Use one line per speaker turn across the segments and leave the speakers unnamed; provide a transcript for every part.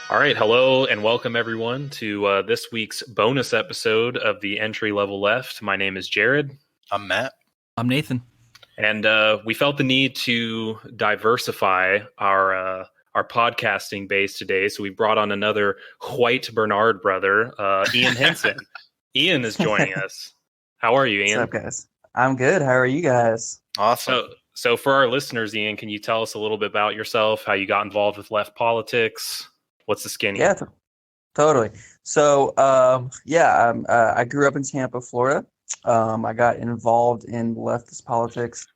All right, hello and welcome everyone to this week's bonus episode of the Entry Level Left. My name is Jared.
I'm Matt.
I'm Nathan.
And we felt the need to diversify our podcasting base today, so we brought on another white Bernard brother, Ian Henson. Ian is joining us. How are you, Ian?
What's up, guys? I'm good. How are you guys?
Awesome.
So for our listeners, Ian, can you tell us a little bit about yourself, how you got involved with left politics? What's the skinny?
Yeah, totally. So, I grew up in Tampa, Florida. I got involved in leftist politics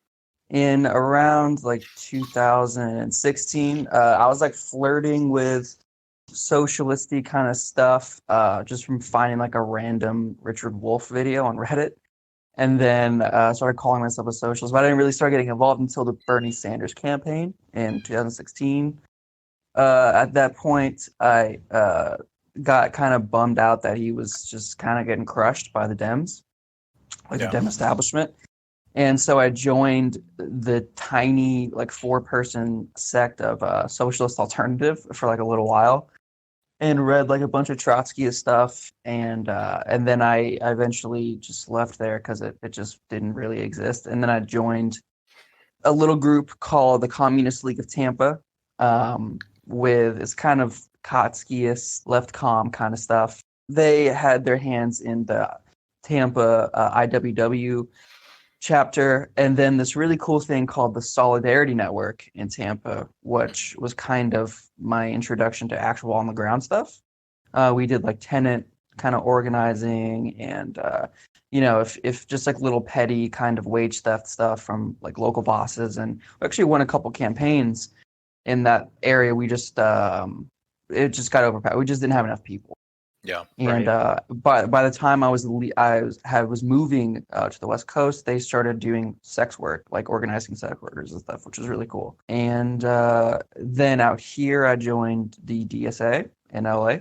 in around like 2016. I was like flirting with socialisty kind of stuff, just from finding like a random Richard Wolff video on Reddit. And then started calling myself a socialist. But I didn't really start getting involved until the Bernie Sanders campaign in 2016. At that point, I got kind of bummed out that he was just kind of getting crushed by the Dems, the Dem establishment. And so I joined the tiny, like, 4-person sect of Socialist Alternative for like a little while, and read like a bunch of Trotskyist stuff. And then I eventually just left there because it just didn't really exist. And then I joined a little group called the Communist League of Tampa, with this kind of Trotskyist, left comm kind of stuff. They had their hands in the Tampa IWW chapter, and then this really cool thing called the Solidarity Network in Tampa, which was kind of my introduction to actual on the ground stuff. We did like tenant kind of organizing, and if just like little petty kind of wage theft stuff from like local bosses, and we actually won a couple campaigns in that area. We just it just got overpowered. We just didn't have enough people.
Yeah.
And by the time I was moving to the West Coast, they started doing sex work, like organizing sex workers and stuff, which was really cool. And then out here, I joined the DSA in LA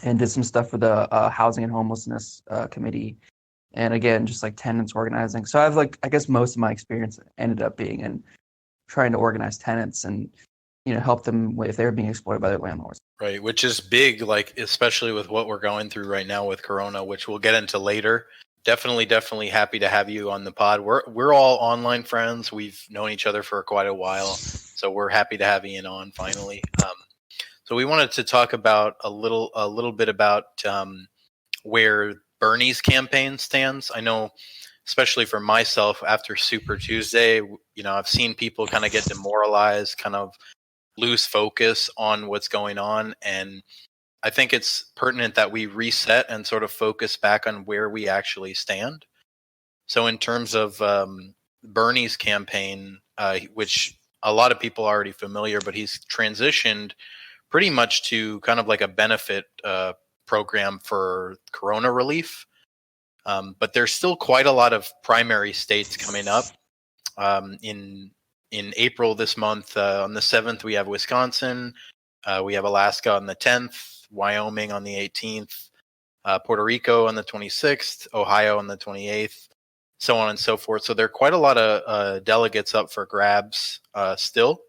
and did some stuff for the Housing and Homelessness Committee. And again, just like tenants organizing. So I've I guess most of my experience ended up being in trying to organize tenants and help them if they're being exploited by their landlords.
Right, which is big, like especially with what we're going through right now with Corona, which we'll get into later. Definitely happy to have you on the pod. We're all online friends. We've known each other for quite a while, so we're happy to have Ian on finally. So we wanted to talk about a little bit about where Bernie's campaign stands. I know, especially for myself, after Super Tuesday, I've seen people kind of get demoralized, kind of lose focus on what's going on. And I think it's pertinent that we reset and sort of focus back on where we actually stand. So in terms of Bernie's campaign, which a lot of people are already familiar, but he's transitioned pretty much to kind of like a benefit program for Corona relief. But there's still quite a lot of primary states coming up. In April this month, on the 7th, we have Wisconsin. We have Alaska on the 10th, Wyoming on the 18th, Puerto Rico on the 26th, Ohio on the 28th, so on and so forth. So there are quite a lot of delegates up for grabs still.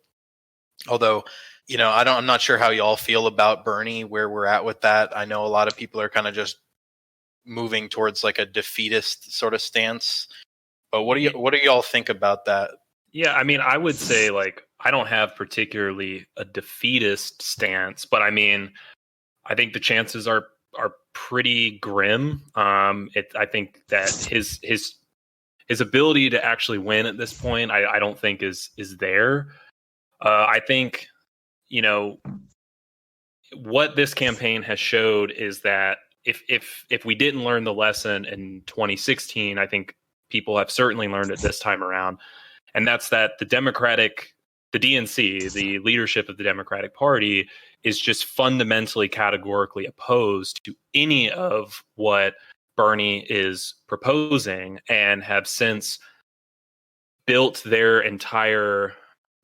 Although, I'm not sure how you all feel about Bernie, where we're at with that. I know a lot of people are kind of just moving towards like a defeatist sort of stance. But what do y'all think about that?
Yeah, I mean, I would say I don't have particularly a defeatist stance, but I mean, I think the chances are pretty grim. I think that his ability to actually win at this point, I don't think is there. I think what this campaign has showed is that if we didn't learn the lesson in 2016, I think people have certainly learned it this time around. And that's that the DNC, the leadership of the Democratic Party, is just fundamentally categorically opposed to any of what Bernie is proposing, and have since built their entire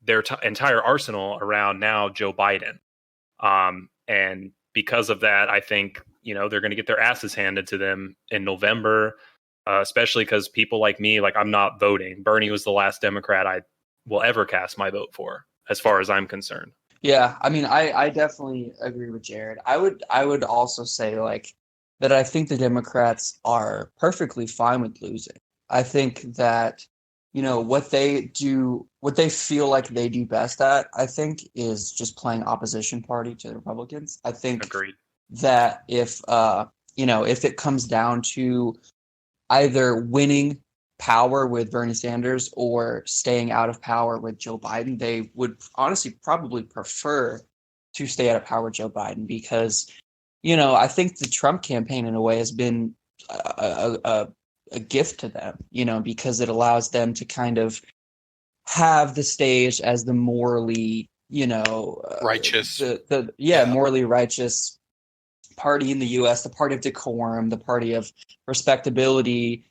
arsenal around now Joe Biden. And because of that, I think, they're going to get their asses handed to them in November. Especially because people like me, I'm not voting. Bernie was the last Democrat I will ever cast my vote for. as far as I'm concerned.
Yeah, I mean, I definitely agree with Jared. I would also say like that I think the Democrats are perfectly fine with losing. I think that, what they do, what they feel like they do best at, I think, is just playing opposition party to the Republicans. I think
Agreed.
that if it comes down to either winning power with Bernie Sanders or staying out of power with Joe Biden, they would honestly probably prefer to stay out of power with Joe Biden because, I think the Trump campaign in a way has been a gift to them, because it allows them to kind of have the stage as the morally,
Righteous.
morally righteous party in the U.S., the party of decorum, the party of respectability,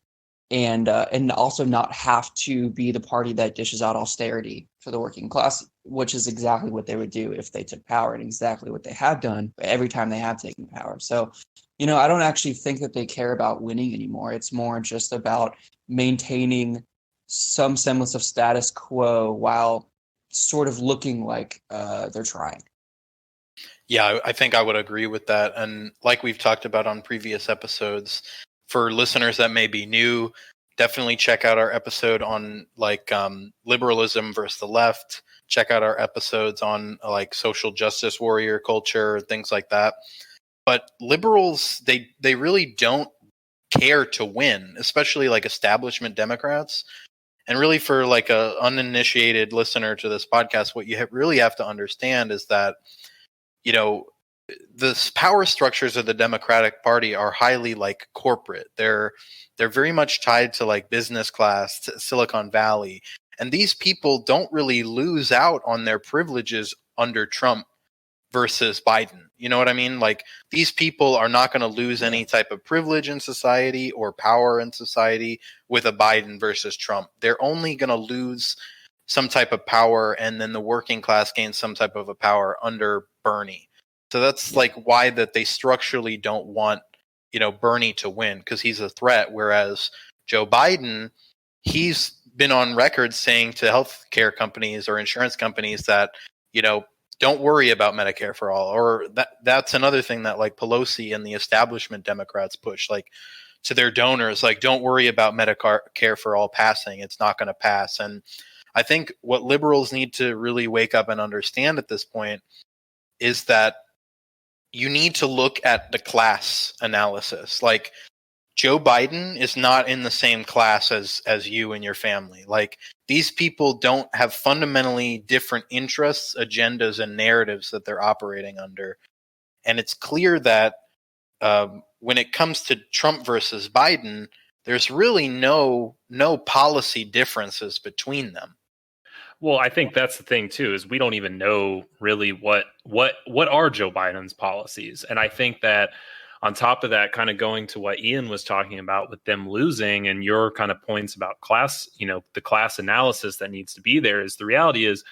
and also not have to be the party that dishes out austerity for the working class, which is exactly what they would do if they took power, and exactly what they have done every time they have taken power. So, I don't actually think that they care about winning anymore. It's more just about maintaining some semblance of status quo while sort of looking like they're trying.
Yeah, I think I would agree with that. And like we've talked about on previous episodes, for listeners that may be new, definitely check out our episode on liberalism versus the left. Check out our episodes on like social justice warrior culture, things like that. But liberals, they really don't care to win, especially like establishment Democrats. And really, for like a uninitiated listener to this podcast, what you really have to understand is that, the power structures of the Democratic Party are highly like corporate. They're very much tied to like business class, to Silicon Valley, and these people don't really lose out on their privileges under Trump versus Biden. You know what I mean? Like, these people are not going to lose any type of privilege in society or power in society with a Biden versus Trump. They're only going to lose some type of power, and then the working class gains some type of a power under Bernie. So that's like why that they structurally don't want, Bernie to win, because he's a threat. Whereas Joe Biden, he's been on record saying to healthcare companies or insurance companies that, don't worry about Medicare for all. Or that's another thing that like Pelosi and the establishment Democrats push, like to their donors, like, don't worry about Medicare for all passing. It's not going to pass. And I think what liberals need to really wake up and understand at this point is that you need to look at the class analysis. Like, Joe Biden is not in the same class as you and your family. Like, these people don't have fundamentally different interests, agendas, and narratives that they're operating under. And it's clear that when it comes to Trump versus Biden, there's really no policy differences between them.
Well, I think that's the thing too, is we don't even know really what are Joe Biden's policies. And I think that on top of that, kind of going to what Ian was talking about with them losing and your kind of points about class, the class analysis that needs to be there, is the reality is,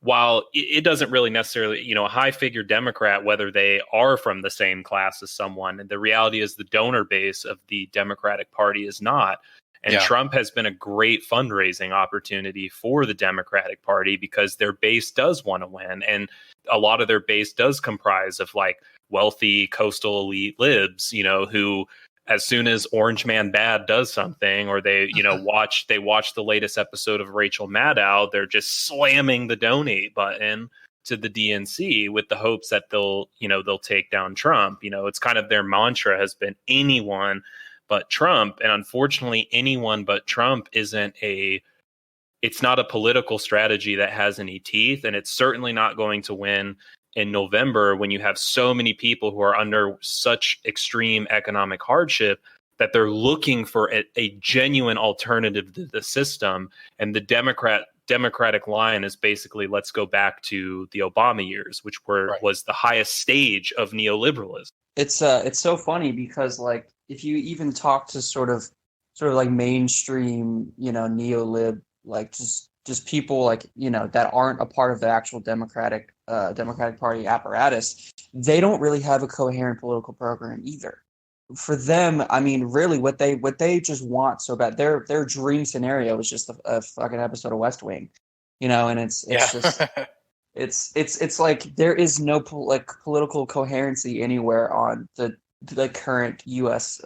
while it doesn't really necessarily, a high figure Democrat, whether they are from the same class as someone, the reality is the donor base of the Democratic Party is not. And Trump has been a great fundraising opportunity for the Democratic Party because their base does want to win. And a lot of their base does comprise of like wealthy coastal elite libs, who, as soon as Orange Man Bad does something, or they, watch the latest episode of Rachel Maddow, they're just slamming the donate button to the DNC with the hopes that they'll take down Trump. It's kind of their mantra has been anyone but Trump. And unfortunately, anyone but Trump it's not a political strategy that has any teeth. And it's certainly not going to win in November when you have so many people who are under such extreme economic hardship that they're looking for a genuine alternative to the system. And the Democratic line is basically, let's go back to the Obama years, which was the highest stage of neoliberalism.
It's so funny because, like, if you even talk to sort of like mainstream, neolib, like just people like, that aren't a part of the actual Democratic Party apparatus, they don't really have a coherent political program either. For them, I mean, really what they just want so bad, their dream scenario is just a fucking episode of West Wing, and it's just It's like there is no political coherency anywhere on the current U.S.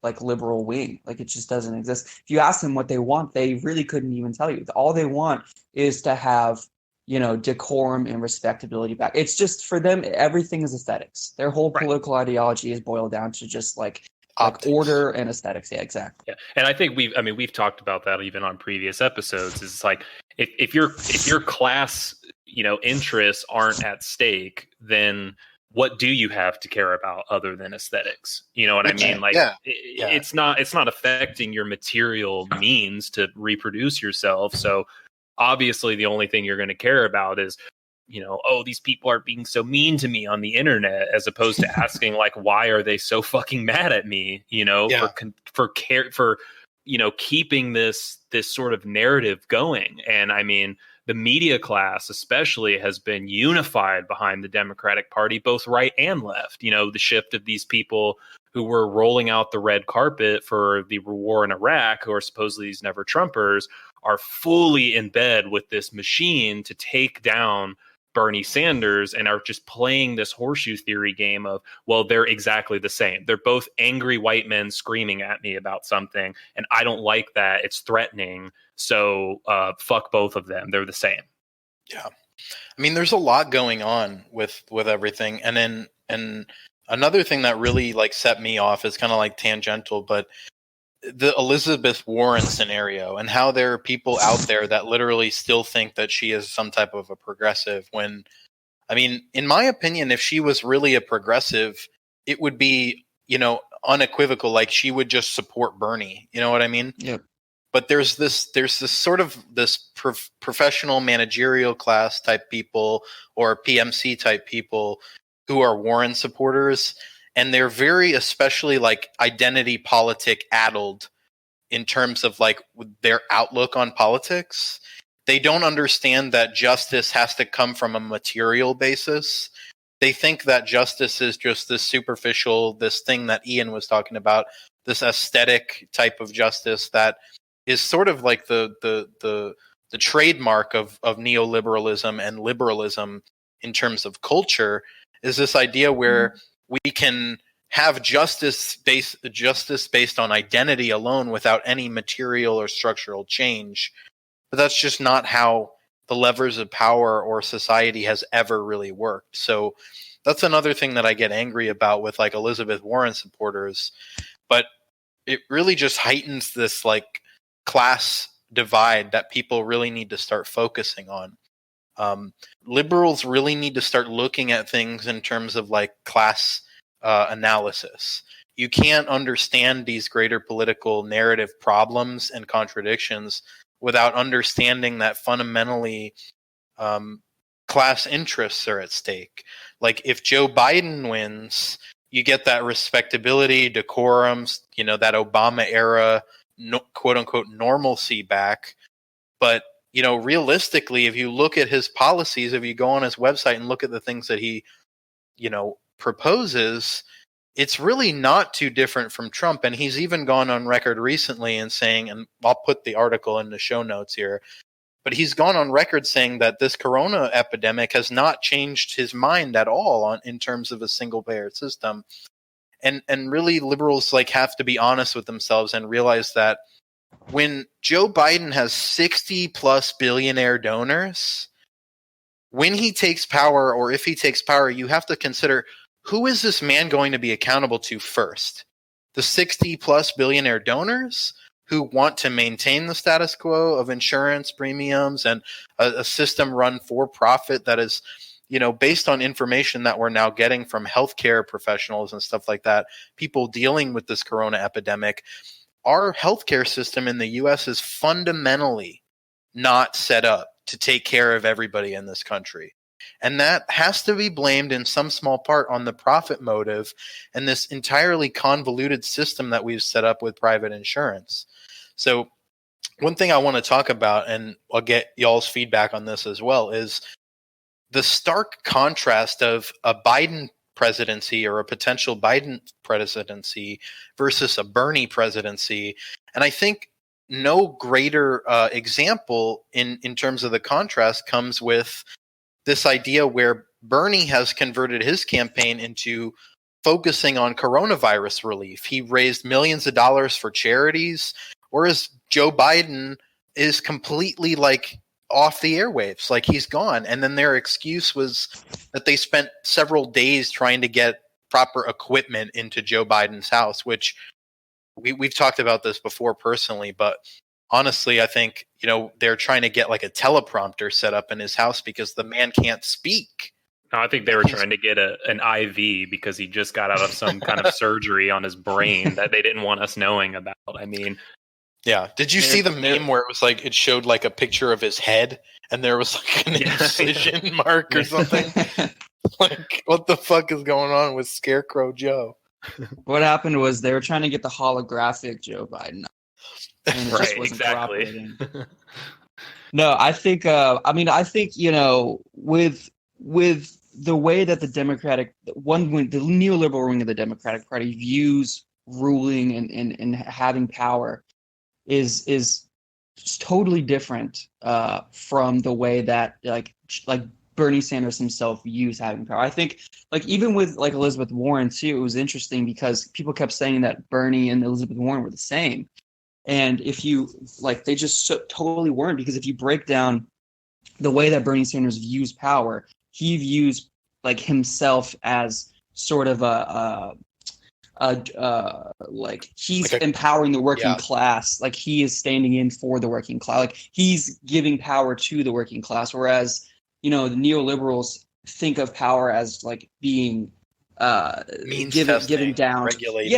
Like liberal wing. Like it just doesn't exist. If you ask them what they want, they really couldn't even tell you. All they want is to have, decorum and respectability back. It's just for them, everything is aesthetics. Their whole
Right.
political ideology is boiled down to just like
Optics.
order and aesthetics. Yeah, exactly.
Yeah, and I think we've talked about that even on previous episodes. It's like if your class interests aren't at stake, then what do you have to care about other than aesthetics? You know what I mean? Like it's not affecting your material means to reproduce yourself. So obviously the only thing you're going to care about is oh, these people are being so mean to me on the internet, as opposed to asking like, why are they so fucking mad at me? For keeping this sort of narrative going. And I mean, the media class especially has been unified behind the Democratic Party, both right and left. The shift of these people who were rolling out the red carpet for the war in Iraq, who are supposedly these never Trumpers, are fully in bed with this machine to take down Bernie Sanders, and are just playing this horseshoe theory game of, well, they're exactly the same. They're both angry white men screaming at me about something, and I don't like that. It's threatening. So fuck both of them. They're the same.
Yeah. I mean, there's a lot going on with everything. And another thing that really like set me off is kind of like tangential, but the Elizabeth Warren scenario and how there are people out there that literally still think that she is some type of a progressive, when, I mean, in my opinion, if she was really a progressive, it would be, unequivocal. Like she would just support Bernie. You know what I mean?
Yep.
But there's this sort of this professional managerial class type people or PMC type people who are Warren supporters. And they're very, especially like identity politic addled in terms of like their outlook on politics. They don't understand that justice has to come from a material basis. They think that justice is just this superficial, this thing that Ian was talking about, this aesthetic type of justice that is sort of like the trademark of neoliberalism and liberalism in terms of culture, is this idea where we can have justice based on identity alone without any material or structural change. But that's just not how the levers of power or society has ever really worked. So that's another thing that I get angry about with like Elizabeth Warren supporters. But it really just heightens this like class divide that people really need to start focusing on. Liberals really need to start looking at things in terms of like class analysis. You can't understand these greater political narrative problems and contradictions without understanding that fundamentally class interests are at stake. Like if Joe Biden wins, you get that respectability, decorum, that Obama era, quote unquote normalcy back. But realistically, if you look at his policies, if you go on his website and look at the things that he, proposes, it's really not too different from Trump. And he's even gone on record recently and saying, and I'll put the article in the show notes here, but he's gone on record saying that this corona epidemic has not changed his mind at all in terms of a single payer system. And really liberals like have to be honest with themselves and realize that when Joe Biden has 60 plus billionaire donors, when he takes power, or if he takes power, you have to consider, who is this man going to be accountable to first? The 60 plus billionaire donors who want to maintain the status quo of insurance premiums and a system run for profit that is, based on information that we're now getting from healthcare professionals and stuff like that, people dealing with this corona epidemic. Our healthcare system in the U.S. is fundamentally not set up to take care of everybody in this country. And that has to be blamed in some small part on the profit motive and this entirely convoluted system that we've set up with private insurance. So one thing I want to talk about, and I'll get y'all's feedback on this as well, is the stark contrast of a Biden presidency or a potential Biden presidency versus a Bernie presidency. And I think no greater example in terms of the contrast comes with this idea where Bernie has converted his campaign into focusing on coronavirus relief. He raised millions of dollars for charities, whereas Joe Biden is completely like off the airwaves, like he's gone. And then their excuse was that they spent several days trying to get proper equipment into Joe Biden's house, which we've talked about this before personally, but honestly, I think, they're trying to get like a teleprompter set up in his house because the man can't speak.
No, I think they were trying to get an IV because he just got out of some kind of surgery on his brain that they didn't want us knowing about. I mean,
yeah. Did you see the meme where it was like it showed like a picture of his head and there was like an incision mark or something? Like, what the fuck is going on with Scarecrow Joe?
What happened was they were trying to get the holographic Joe Biden, and it just wasn't cooperating. No, I think. I think with the way that the the neoliberal wing of the Democratic Party views ruling and having power is totally different from the way that like Bernie Sanders himself views having power. I think like even with like Elizabeth Warren too, it was interesting because people kept saying that Bernie and Elizabeth Warren were the same. And if you like, they just totally weren't, because if you break down the way that Bernie Sanders views power, he views like himself as sort of like he's empowering the working class. Like he is standing in for the working class. Like he's giving power to the working class. Whereas, the neoliberals think of power as like being given down.
Regulated.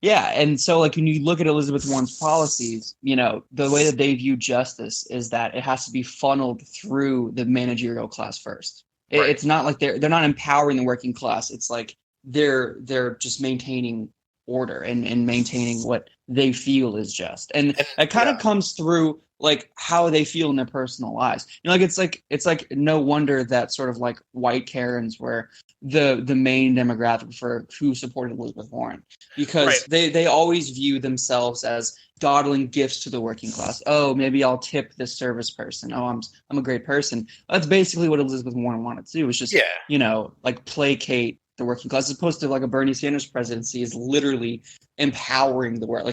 Yeah, and so like when you look at Elizabeth Warren's policies, the way that they view justice is that it has to be funneled through the managerial class first. Right. It's not like they're not empowering the working class. It's like they're just maintaining order and maintaining what they feel is just, and it kind of comes through like how they feel in their personal lives. It's like no wonder that sort of like white Karens were the main demographic for who supported Elizabeth Warren, because they always view themselves as dawdling gifts to the working class. Oh, maybe I'll tip this service person. Oh, I'm a great person. That's basically what Elizabeth Warren wanted to do, was just like placate the working class, as opposed to like a Bernie Sanders presidency is literally empowering the work.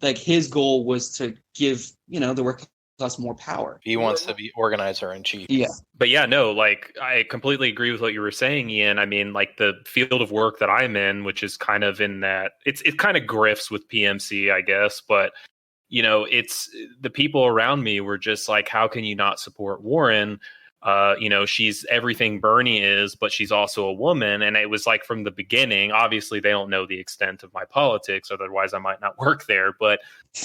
Like his goal was to give the working class more power.
He wants to be organizer in chief.
Yeah.
But yeah, no, like I completely agree with what you were saying, Ian. I mean, like the field of work that I'm in, which is kind of in that it kind of grifts with PMC, I guess, but it's the people around me were just like, how can you not support Warren? She's everything Bernie is, but she's also a woman. And it was like from the beginning, obviously they don't know the extent of my politics, otherwise I might not work there. But,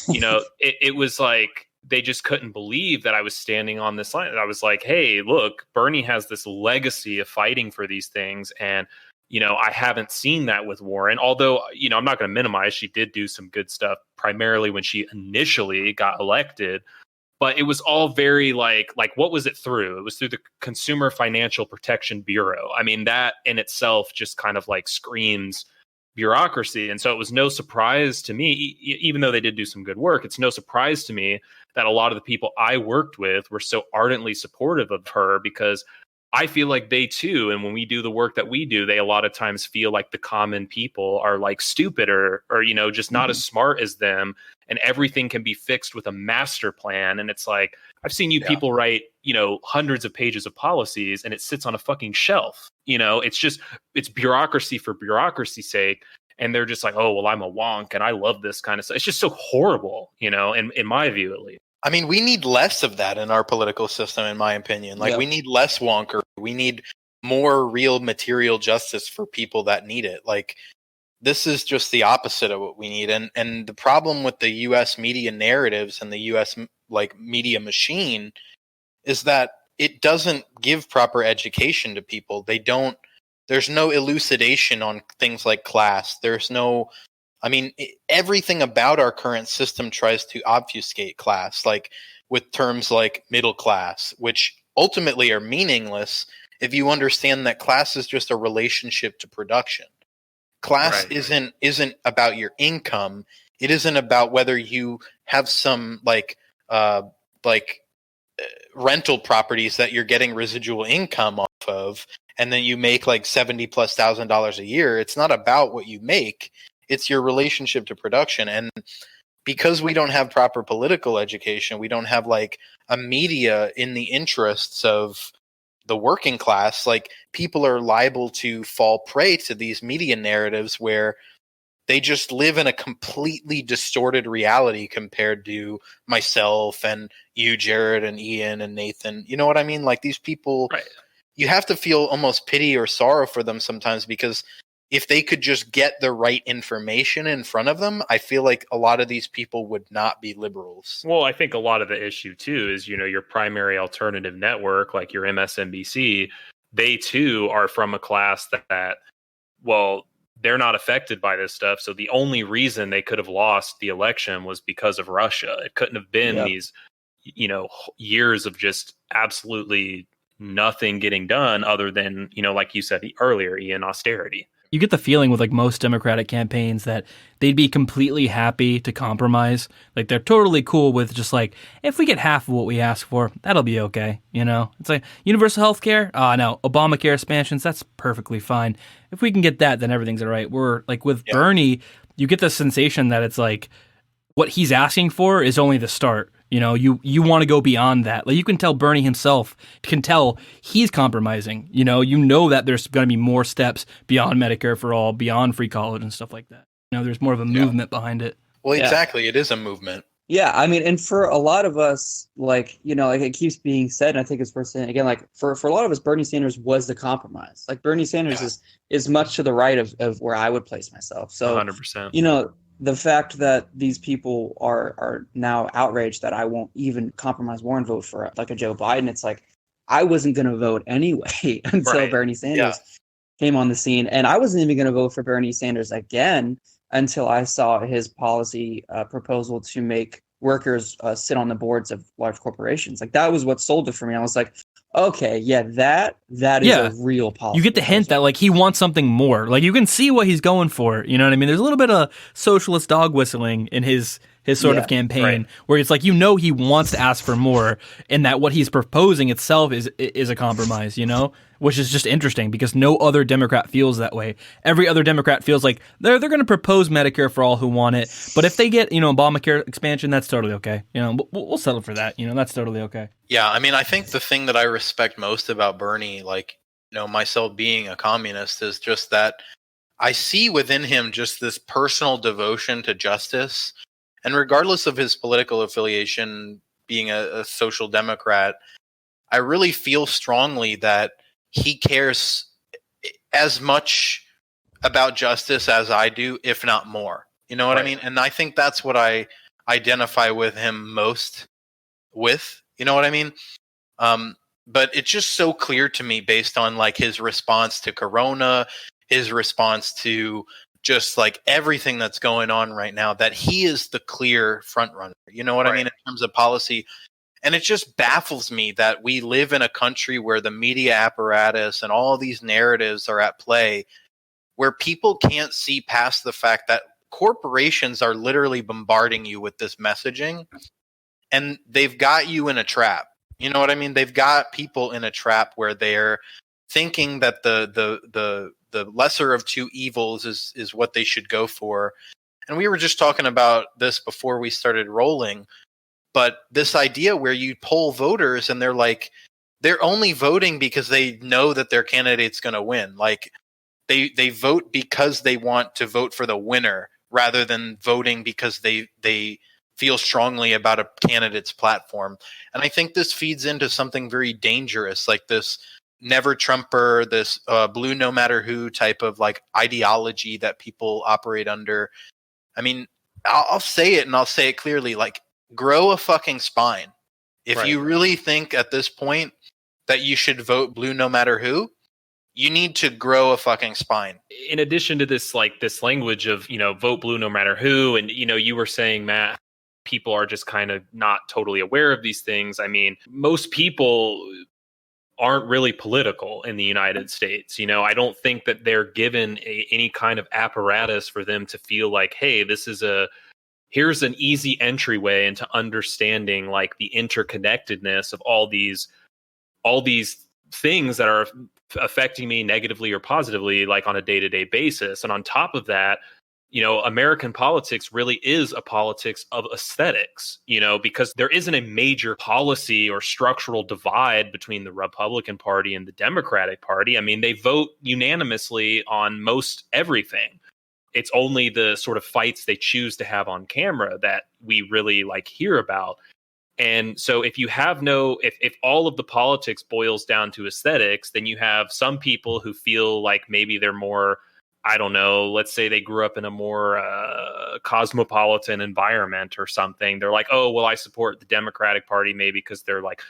it was like, they just couldn't believe that I was standing on this line. I was like, hey, look, Bernie has this legacy of fighting for these things. And, I haven't seen that with Warren, although, I'm not going to minimize. She did do some good stuff, primarily when she initially got elected. But it was all very like what was it through? It was through the Consumer Financial Protection Bureau. I mean, that in itself just kind of like screams bureaucracy. And so it was no surprise to me, even though they did do some good work, it's no surprise to me that a lot of the people I worked with were so ardently supportive of her, because I feel like they too, and when we do the work that we do, they a lot of times feel like the common people are like stupid or just not as smart as them, and everything can be fixed with a master plan. And it's like, I've seen you people write, hundreds of pages of policies and it sits on a fucking shelf. It's bureaucracy for bureaucracy's sake. And they're just like, oh, well, I'm a wonk and I love this kind of stuff. It's just so horrible, in my view, at least.
I mean, we need less of that in our political system, in my opinion. Like, we need less wonker. We need more real material justice for people that need it. Like, this is just the opposite of what we need. And the problem with the U.S. media narratives and the U.S. like media machine is that it doesn't give proper education to people. There's no elucidation on things like class. Everything about our current system tries to obfuscate class, like with terms like middle class, which ultimately are meaningless if you understand that class is just a relationship to production. Class isn't about your income. It isn't about whether you have some rental properties that you're getting residual income off of, and then you make like $70,000+ a year. It's not about what you make, it's your relationship to production. And because we don't have proper political education, we don't have like a media in the interests of the working class, like people are liable to fall prey to these media narratives where they just live in a completely distorted reality compared to myself and you, Jared, and Ian and Nathan. You know what I mean? Like these people,
Right.
You have to feel almost pity or sorrow for them sometimes, because if they could just get the right information in front of them, I feel like a lot of these people would not be liberals.
Well, I think a lot of the issue too is, your primary alternative network, like your MSNBC, they too are from a class that well, they're not affected by this stuff. So the only reason they could have lost the election was because of Russia. It couldn't have been these, years of just absolutely nothing getting done other than, like you said earlier, Ian, austerity.
You get the feeling with like most Democratic campaigns that they'd be completely happy to compromise. Like they're totally cool with just like, if we get half of what we ask for, that'll be okay. It's like universal health care. No, Obamacare expansions. That's perfectly fine. If we can get that, then everything's all right. We're like with Bernie, you get the sensation that it's like what he's asking for is only the start. You want to go beyond that. Like you can tell Bernie himself can tell he's compromising. You know that there's going to be more steps beyond Medicare for all, beyond free college and stuff like that. There's more of a movement behind it.
Well, exactly. It is a movement.
Yeah, I mean, and for a lot of us, like it keeps being said, and I think it's worth saying again, like for a lot of us, Bernie Sanders was the compromise. Like Bernie Sanders is much to the right of where I would place myself. So
100%.
The fact that these people are now outraged that I won't even compromise more and vote for like a Joe Biden, it's like I wasn't going to vote anyway until Bernie Sanders came on the scene. And I wasn't even going to vote for Bernie Sanders again until I saw his policy proposal to make workers sit on the boards of large corporations. Like that was what sold it for me. I was like, okay, that is a real policy.
You get the hint that like he wants something more. Like you can see what he's going for. You know what I mean? There's a little bit of socialist dog whistling in his sort of campaign where it's like, he wants to ask for more, and that what he's proposing itself is a compromise, which is just interesting because no other Democrat feels that way. Every other Democrat feels like they're going to propose Medicare for all who want it, but if they get Obamacare expansion, that's totally okay. We'll settle for that. That's totally okay.
Yeah, I mean, I think the thing that I respect most about Bernie, like myself being a communist, is just that I see within him just this personal devotion to justice. And regardless of his political affiliation, being a social democrat, I really feel strongly that he cares as much about justice as I do, if not more. You know what I mean? And I think that's what I identify with him most with. You know what I mean? But it's just so clear to me based on like his response to Corona, his response to just like everything that's going on right now, that he is the clear front runner. You know what I mean? In terms of policy. And it just baffles me that we live in a country where the media apparatus and all these narratives are at play, where people can't see past the fact that corporations are literally bombarding you with this messaging, and they've got you in a trap. You know what I mean? They've got people in a trap where they're thinking that the lesser of two evils is what they should go for. And we were just talking about this before we started rolling, but this idea where you poll voters and they're only voting because they know that their candidate's going to win. Like they vote because they want to vote for the winner rather than voting because they feel strongly about a candidate's platform. And I think this feeds into something very dangerous, like this never Trumper, this blue no matter who type of like ideology that people operate under. I mean, I'll say it, and I'll say it clearly, like, grow a fucking spine. If you really think at this point that you should vote blue no matter who, you need to grow a fucking spine.
In addition to this, like this language of, vote blue no matter who. And, you were saying, Matt, people are just kind of not totally aware of these things. I mean, most people aren't really political in the United States. I don't think that they're given any kind of apparatus for them to feel like, hey, this is a here's an easy entryway into understanding like the interconnectedness of all these things that are affecting me negatively or positively, like on a day-to-day basis. And on top of that, American politics really is a politics of aesthetics, because there isn't a major policy or structural divide between the Republican Party and the Democratic Party. I mean, they vote unanimously on most everything. It's only the sort of fights they choose to have on camera that we really like hear about. And so if you have if all of the politics boils down to aesthetics, then you have some people who feel like maybe they're more, I don't know, let's say they grew up in a more cosmopolitan environment or something. They're like, oh, well, I support the Democratic Party maybe because they're like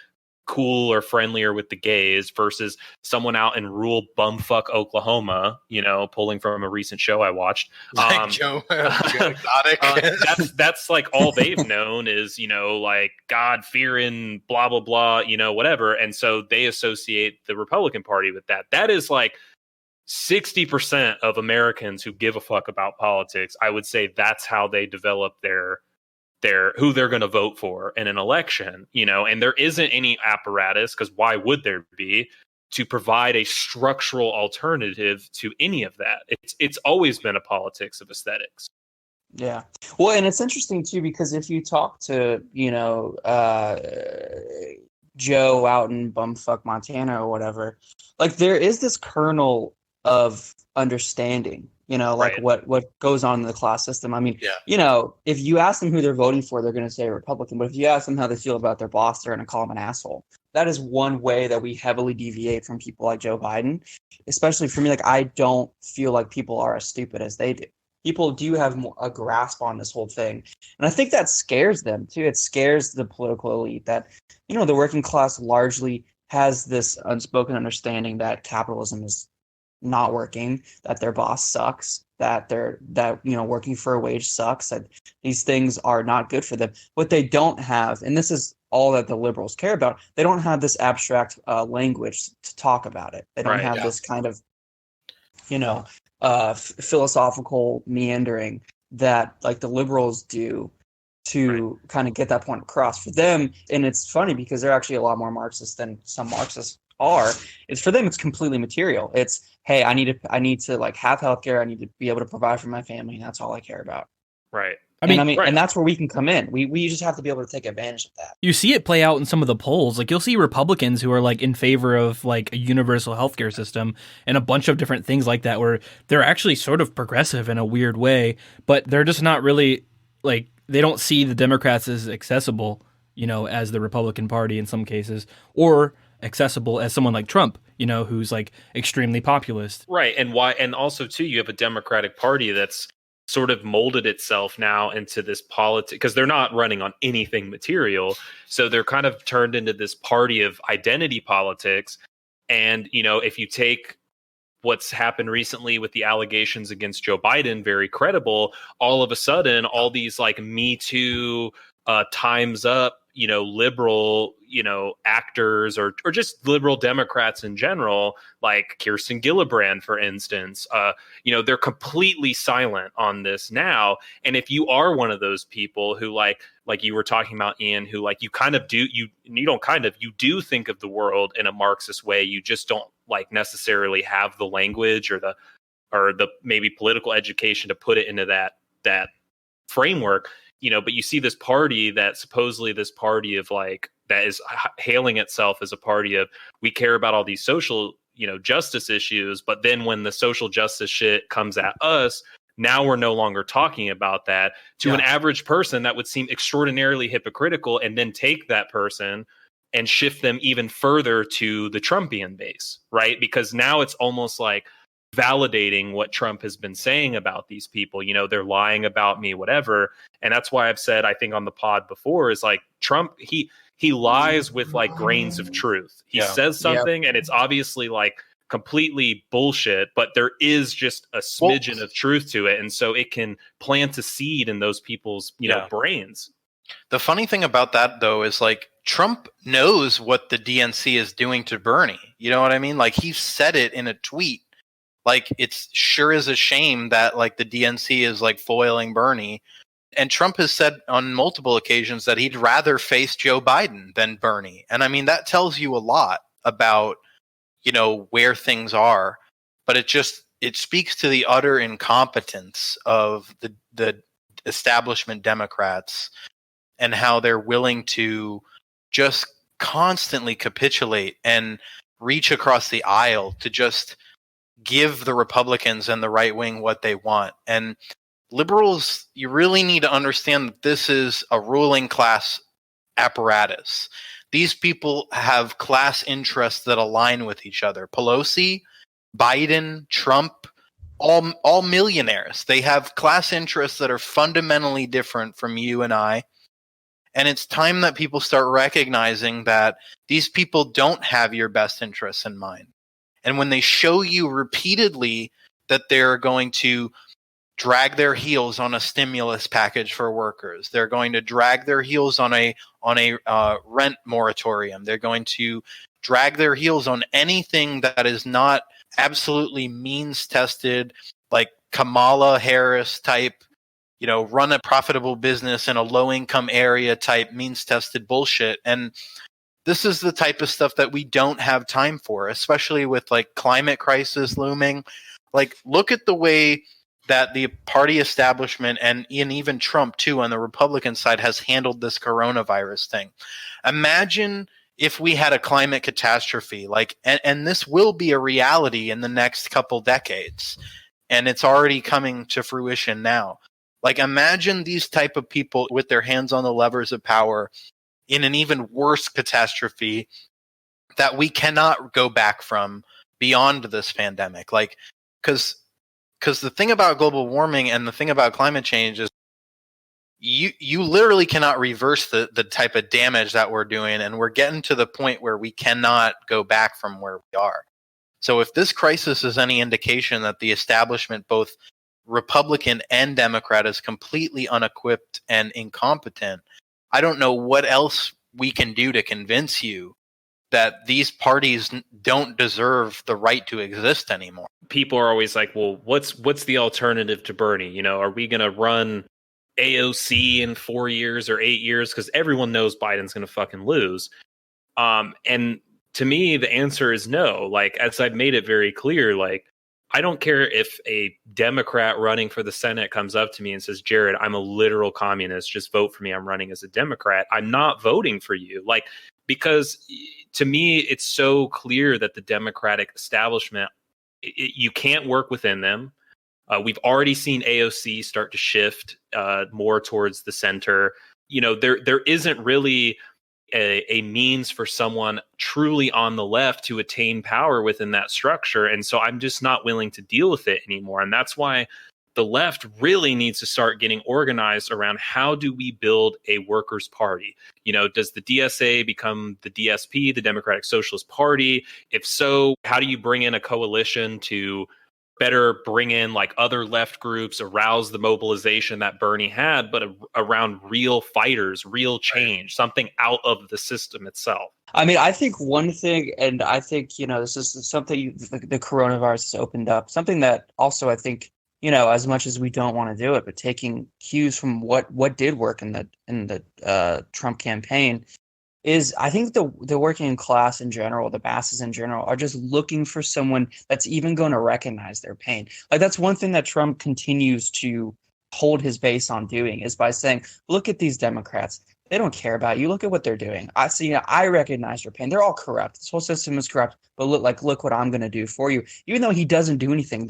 cool or friendlier with the gays, versus someone out in rural bumfuck Oklahoma, pulling from a recent show I watched.
Like Joe Exotic.
That's like all they've known is, like God fearing, blah, blah, blah, whatever. And so they associate the Republican Party with that. That is like 60% of Americans who give a fuck about politics. I would say that's how they develop their who they're going to vote for in an election, and there isn't any apparatus, because why would there be, to provide a structural alternative to any of that. It's always been a politics of aesthetics.
Yeah. Well, and it's interesting too, because if you talk to, Joe out in bumfuck Montana or whatever, like there is this kernel of understanding, like
right.
what goes on in the class system. I mean,
yeah.
If you ask them who they're voting for, they're going to say Republican. But if you ask them how they feel about their boss, they're going to call them an asshole. That is one way that we heavily deviate from people like Joe Biden, especially for me. Like, I don't feel like people are as stupid as they do. People do have a grasp on this whole thing. And I think that scares them too. It scares the political elite that, the working class largely has this unspoken understanding that capitalism is not working, that their boss sucks, that working for a wage sucks, that these things are not good for them. What they don't have, and this is all that the liberals care about, they don't have this abstract language to talk about it. They don't have this kind of, philosophical meandering that like the liberals do to kind of get that point across for them. And it's funny because they're actually a lot more Marxist than some Marxists are. It's for them, it's completely material. It's, hey, I need to like have healthcare. I need to be able to provide for my family. And that's all I care about.
Right.
And that's where we can come in. We just have to be able to take advantage of that.
You see it play out in some of the polls. Like, you'll see Republicans who are like in favor of like a universal healthcare system and a bunch of different things like that, where they're actually sort of progressive in a weird way, but they're just not really like, they don't see the Democrats as accessible, as the Republican Party in some cases, or accessible as someone like Trump, who's like extremely populist.
Right. And also too, you have a Democratic Party that's sort of molded itself now into this politics, because they're not running on anything material. So they're kind of turned into this party of identity politics. And, if you take what's happened recently with the allegations against Joe Biden, very credible, all of a sudden, all these like Me Too, Time's Up, liberal, actors or just liberal Democrats in general, like Kirsten Gillibrand, for instance, they're completely silent on this now. And if you are one of those people who like you were talking about, Ian, who like you do think of the world in a Marxist way, you just don't like necessarily have the language or the maybe political education to put it into that framework. But you see this party that supposedly this party of like that is hailing itself as a party of, we care about all these social, justice issues. But then when the social justice shit comes at us, now we're no longer talking about that. To an average person, that would seem extraordinarily hypocritical, and then take that person and shift them even further to the Trumpian base, right? Because now it's almost like validating what Trump has been saying about these people. They're lying about me, whatever. And that's why I've said, I think on the pod before, is like Trump, he lies with like grains of truth. He says something and it's obviously like completely bullshit, but there is just a smidgen of truth to it. And so it can plant a seed in those people's, brains.
The funny thing about that, though, is like Trump knows what the DNC is doing to Bernie. You know what I mean? Like, he said it in a tweet. Like, it's sure is a shame that like the DNC is like foiling Bernie. And Trump has said on multiple occasions that he'd rather face Joe Biden than Bernie. And I mean, that tells you a lot about, where things are. But it speaks to the utter incompetence of the establishment Democrats and how they're willing to just constantly capitulate and reach across the aisle to just give the Republicans and the right wing what they want. And liberals, you really need to understand that this is a ruling class apparatus. These people have class interests that align with each other. Pelosi, Biden, Trump, all millionaires. They have class interests that are fundamentally different from you and I. And it's time that people start recognizing that these people don't have your best interests in mind. And when they show you repeatedly that they're going to drag their heels on a stimulus package for workers, they're going to drag their heels on a rent moratorium, they're going to drag their heels on anything that is not absolutely means tested, like Kamala Harris type, run a profitable business in a low income area type means tested bullshit. And this is the type of stuff that we don't have time for, especially with like climate crisis looming. Like, look at the way that the party establishment and even Trump too on the Republican side has handled this coronavirus thing. Imagine if we had a climate catastrophe, and this will be a reality in the next couple decades, and it's already coming to fruition now. Like, imagine these type of people with their hands on the levers of power in an even worse catastrophe that we cannot go back from beyond this pandemic. Like, because the thing about global warming and the thing about climate change is you literally cannot reverse the type of damage that we're doing, and we're getting to the point where we cannot go back from where we are. So if this crisis is any indication that the establishment, both Republican and Democrat, is completely unequipped and incompetent, I don't know what else we can do to convince you that these parties don't deserve the right to exist anymore.
People are always like, well, what's the alternative to Bernie? Are we going to run AOC in 4 years or 8 years? Because everyone knows Biden's going to fucking lose. And to me, the answer is no. Like, as I've made it very clear, like, I don't care if a Democrat running for the Senate comes up to me and says, Jared, I'm a literal communist. Just vote for me. I'm running as a Democrat. I'm not voting for you. Like, because to me, it's so clear that the Democratic establishment, you can't work within them. We've already seen AOC start to shift more towards the center. There isn't really a means for someone truly on the left to attain power within that structure. And so I'm just not willing to deal with it anymore. And that's why the left really needs to start getting organized around how do we build a workers' party? Does the DSA become the DSP, the Democratic Socialist Party? If so, how do you bring in a coalition to better bring in like other left groups, arouse the mobilization that Bernie had, but around real fighters, real change, something out of the system itself?
I mean, I think one thing, and I think, this is something the coronavirus has opened up, something that also I think, as much as we don't want to do it, but taking cues from what did work in the Trump campaign is, I think the working class in general, the masses in general, are just looking for someone that's even going to recognize their pain. Like, that's one thing that Trump continues to hold his base on doing, is by saying, look at these Democrats. They don't care about you. Look at what they're doing. I see. I recognize your pain. They're all corrupt. This whole system is corrupt. But look what I'm going to do for you. Even though he doesn't do anything,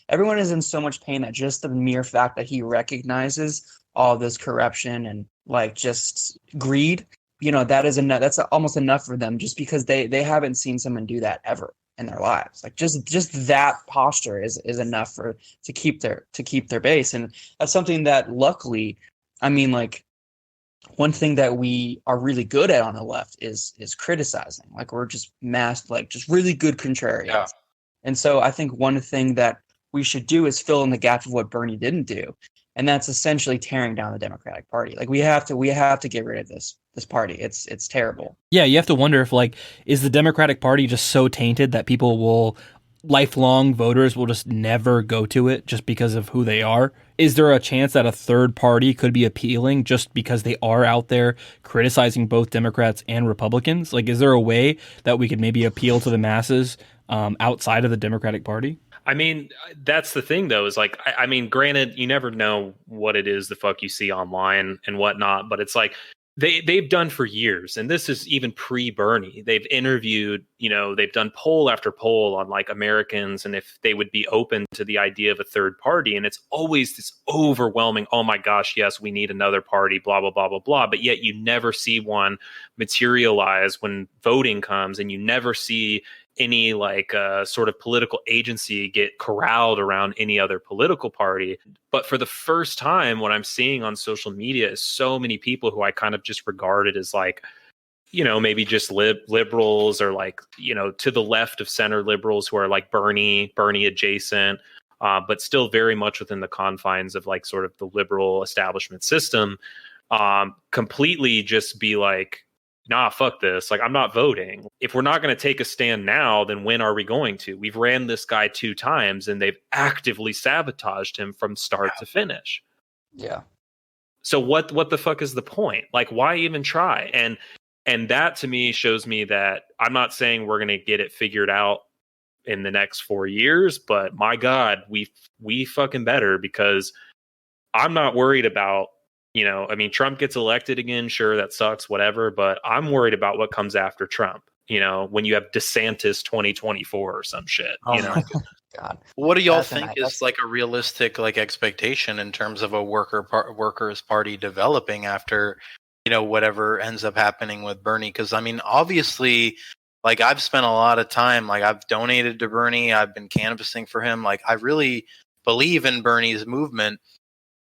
everyone is in so much pain that just the mere fact that he recognizes all this corruption and like just greed, that is enough. That's almost enough for them, just because they haven't seen someone do that ever in their lives. Like, just that posture is enough to keep their base. And that's something that, luckily, I mean, like, one thing that we are really good at on the left is criticizing. Like, we're just just really good contrarians. Yeah. And so I think one thing that we should do is fill in the gap of what Bernie didn't do. And that's essentially tearing down the Democratic Party. Like, we have to get rid of this party. It's terrible.
Yeah, you have to wonder if, like, is the Democratic Party just so tainted that lifelong voters will just never go to it just because of who they are? is there a chance that a third party could be appealing just because they are out there criticizing both Democrats and Republicans? Like, is there a way that we could maybe appeal to the masses outside of the Democratic Party?
I mean, that's the thing, though, is like, I mean, granted, you never know what it is the fuck you see online and whatnot, but it's like they've done for years. And this is even pre-Bernie. They've interviewed, they've done poll after poll on like Americans and if they would be open to the idea of a third party. And it's always this overwhelming, oh my gosh, yes, we need another party, blah, blah, blah, blah, blah. But yet you never see one materialize when voting comes, and you never see any like sort of political agency get corralled around any other political party. But for the first time, what I'm seeing on social media is so many people who I kind of just regarded as like, maybe just liberals or like, to the left of center liberals who are like Bernie adjacent, but still very much within the confines of like sort of the liberal establishment system, completely just be like, nah, fuck this. Like, I'm not voting. If we're not going to take a stand now, then when are we going to? We've ran this guy 2 times and they've actively sabotaged him from start to finish.
Yeah.
So what the fuck is the point? Like, why even try? And that to me shows me that I'm not saying we're going to get it figured out in the next 4 years, but my God, we fucking better, because I'm not worried about, Trump gets elected again. Sure, that sucks, whatever. But I'm worried about what comes after Trump, when you have DeSantis 2024 or some shit,
My God.
What do y'all think is like a realistic like expectation in terms of a workers party developing after, whatever ends up happening with Bernie? Because I mean, obviously, like I've spent a lot of time, like I've donated to Bernie. I've been canvassing for him. Like I really believe in Bernie's movement.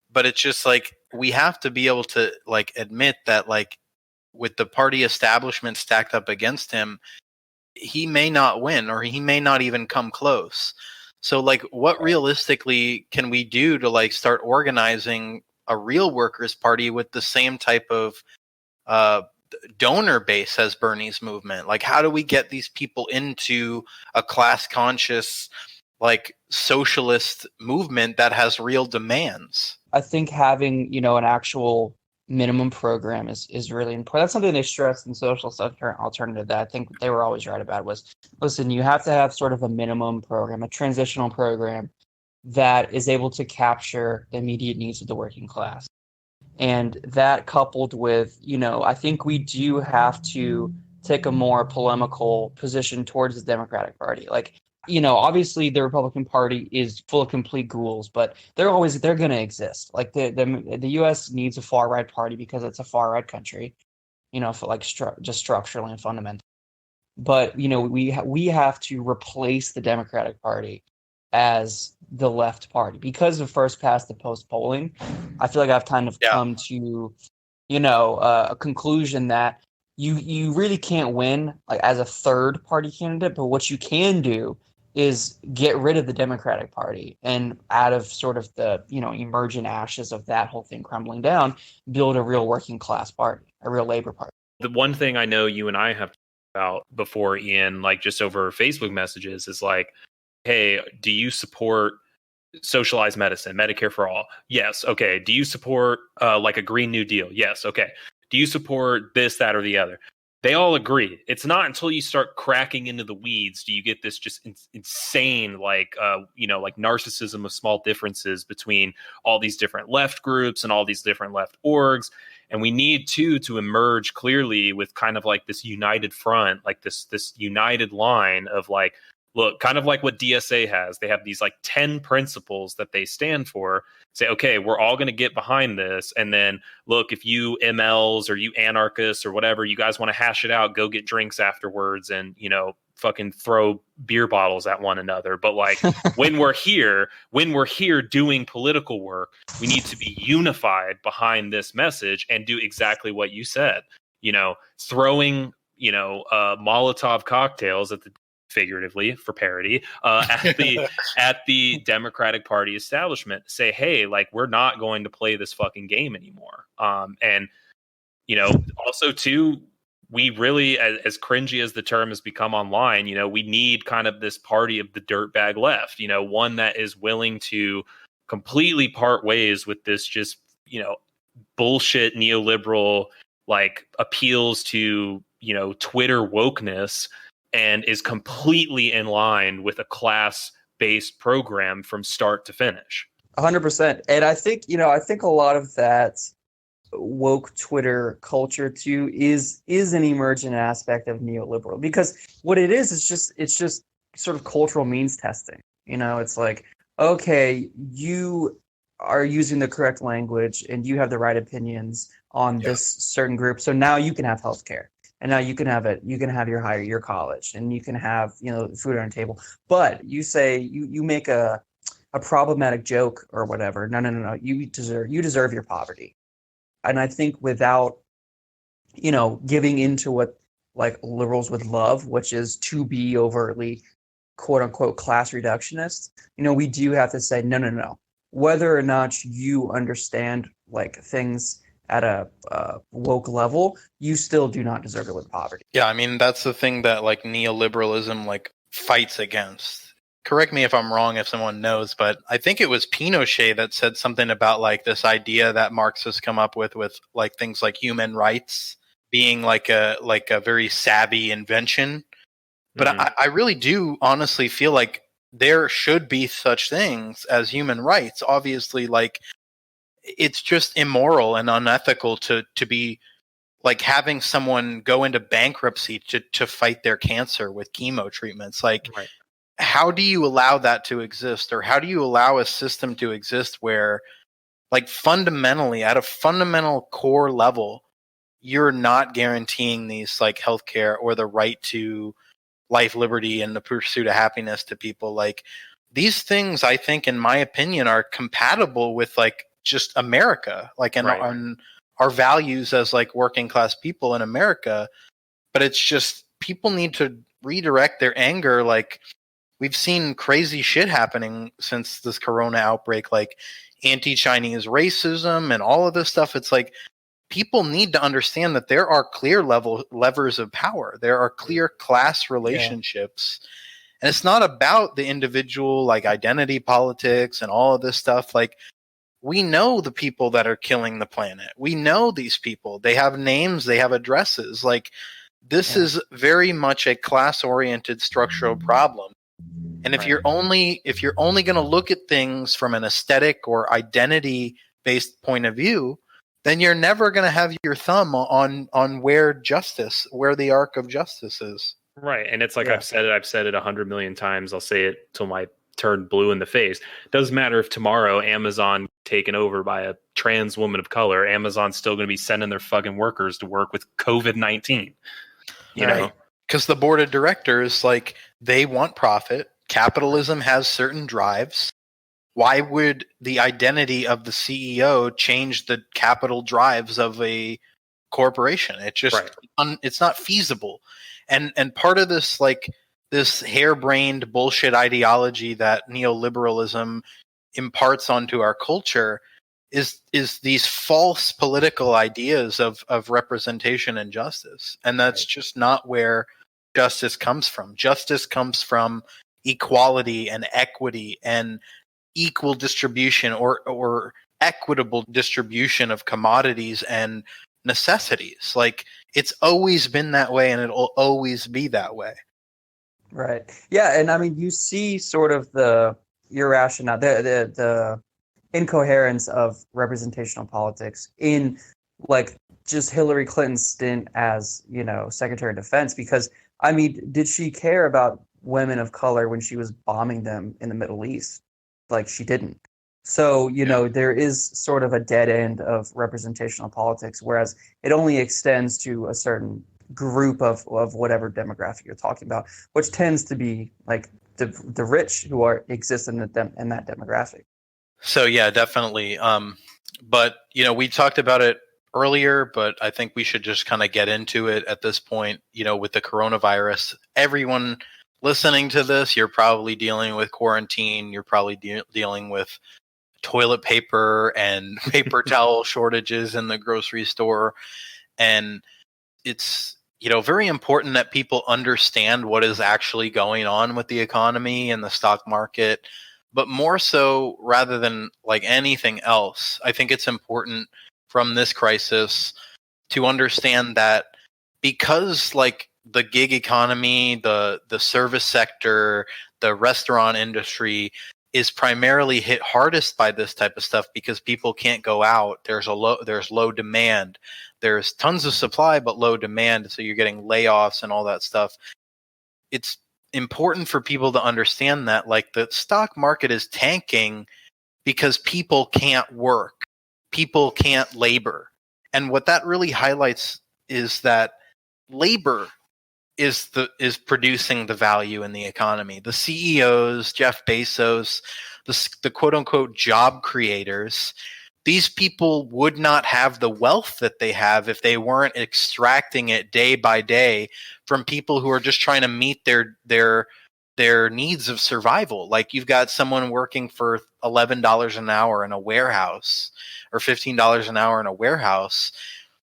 But it's just like we have to be able to like admit that like with the party establishment stacked up against him, he may not win, or he may not even come close. So like what realistically can we do to like start organizing a real workers party with the same type of donor base as Bernie's movement? Like how do we get these people into a class conscious like socialist movement that has real demands?
I think having, an actual minimum program is really important. That's something they stressed in social stuff alternative that I think they were always right about was, listen, you have to have sort of a minimum program, a transitional program that is able to capture the immediate needs of the working class. And that coupled with, I think we do have to take a more polemical position towards the Democratic Party. Like, obviously the Republican Party is full of complete ghouls, but they're going to exist. Like the U.S. needs a far right party because it's a far right country, for like just structurally and fundamentally. But we have to replace the Democratic Party as the left party because of first past the post polling. I feel like I've kind of come to a conclusion that you really can't win like as a third party candidate, but what you can do is get rid of the Democratic Party and out of sort of the, emergent ashes of that whole thing crumbling down, build a real working class party, a real labor party.
The one thing I know you and I have talked about before, Ian, like just over Facebook messages is like, hey, do you support socialized medicine, Medicare for all? Yes. Okay. Do you support like a Green New Deal? Yes. Okay. Do you support this, that, or the other? They all agree. It's not until you start cracking into the weeds do you get this just insane, like, like narcissism of small differences between all these different left groups and all these different left orgs. And we need to emerge clearly with kind of like this united front, like this united line of like, look, kind of like what DSA has. They have these like 10 principles that they stand for. Say, okay, we're all going to get behind this. And then look, if you MLs or you anarchists or whatever, you guys want to hash it out, go get drinks afterwards and, fucking throw beer bottles at one another. But like when we're here doing political work, we need to be unified behind this message and do exactly what you said, throwing, Molotov cocktails at the, figuratively for parody, at the Democratic Party establishment, say, hey, like we're not going to play this fucking game anymore. And also too, we really, as cringy as the term has become online, we need kind of this party of the dirtbag left, one that is willing to completely part ways with this just, bullshit neoliberal like appeals to, Twitter wokeness, and is completely in line with a class-based program from start to finish.
100%. And I think, I think a lot of that woke Twitter culture too is an emergent aspect of neoliberal, because what it is it's just sort of cultural means testing. It's like, okay, you are using the correct language and you have the right opinions on this certain group, so now you can have healthcare, and now you can have your college, and you can have food on your table. But you say you make a problematic joke or whatever. No. You deserve your poverty. And I think without, giving into what like liberals would love, which is to be overtly quote unquote class reductionist, we do have to say, no. Whether or not you understand like things at a woke level, you still do not deserve to live in poverty.
Yeah, I mean, that's the thing that like neoliberalism like fights against. Correct me if I'm wrong, if someone knows, but I think it was Pinochet that said something about like this idea that Marxists come up with like things like human rights being like a very savvy invention. But I really do honestly feel like there should be such things as human rights. Obviously, like it's just immoral and unethical to be like having someone go into bankruptcy to fight their cancer with chemo treatments. Like,
Right.
How do you allow that to exist? Or how do you allow a system to exist where, like, fundamentally, at a fundamental core level, you're not guaranteeing these, like, healthcare or the right to life, liberty, and the pursuit of happiness to people? Like, these things, I think, in my opinion, are compatible with, like, just America, like, and our values as, like, working class people in America. But it's just people need to redirect their anger. Like, we've seen crazy shit happening since this corona outbreak, like anti-Chinese racism and all of this stuff. It's like people need to understand that there are clear levers of power. There are clear class relationships. Yeah. And it's not about the individual, like identity politics and all of this stuff. Like, we know the people that are killing the planet. We know these people. They have names, they have addresses. Like, this is very much a class-oriented structural problem. And if you're only going to look at things from an aesthetic or identity based point of view, then you're never going to have your thumb on where the arc of justice is.
Right. And it's like, I've said it 100 million times. I'll say it till my turn blue in the face. Doesn't matter if tomorrow Amazon taken over by a trans woman of color, Amazon's still going to be sending their fucking workers to work with COVID-19. You know?
Because the board of directors, like, they want profit. Capitalism has certain drives. Why would the identity of the CEO change the capital drives of a corporation? It just it's not feasible. And part of this, like, this harebrained bullshit ideology that neoliberalism imparts onto our culture is these false political ideas of representation and justice. And that's just not where justice comes from. Justice comes from equality and equity and equal distribution or equitable distribution of commodities and necessities. Like, it's always been that way, and it'll always be that way.
Right. Yeah, and I mean, you see sort of the irrational, the incoherence of representational politics in, like, just Hillary Clinton's stint as, Secretary of Defense, because, I mean, did she care about women of color when she was bombing them in the Middle East? Like, she didn't. So, there is sort of a dead end of representational politics, whereas it only extends to a certain group of whatever demographic you're talking about, which tends to be like the rich who exist in that demographic.
So yeah, definitely. But we talked about it earlier, but I think we should just kind of get into it at this point. With the coronavirus, everyone listening to this, you're probably dealing with quarantine. You're probably dealing with toilet paper and paper towel shortages in the grocery store, and it's very important that people understand what is actually going on with the economy and the stock market. But more so, rather than like anything else, I think it's important from this crisis to understand that because like the gig economy, the service sector, the restaurant industry is primarily hit hardest by this type of stuff because people can't go out. There's low demand. There's tons of supply but low demand, so you're getting layoffs and all that stuff. It's important for people to understand that like the stock market is tanking because people can't work. People can't labor. And what that really highlights is that labor is producing the value in the economy. The CEOs, Jeff Bezos, the quote unquote job creators, these people would not have the wealth that they have if they weren't extracting it day by day from people who are just trying to meet their needs of survival. Like you've got someone working for $11 an hour in a warehouse or $15 an hour in a warehouse.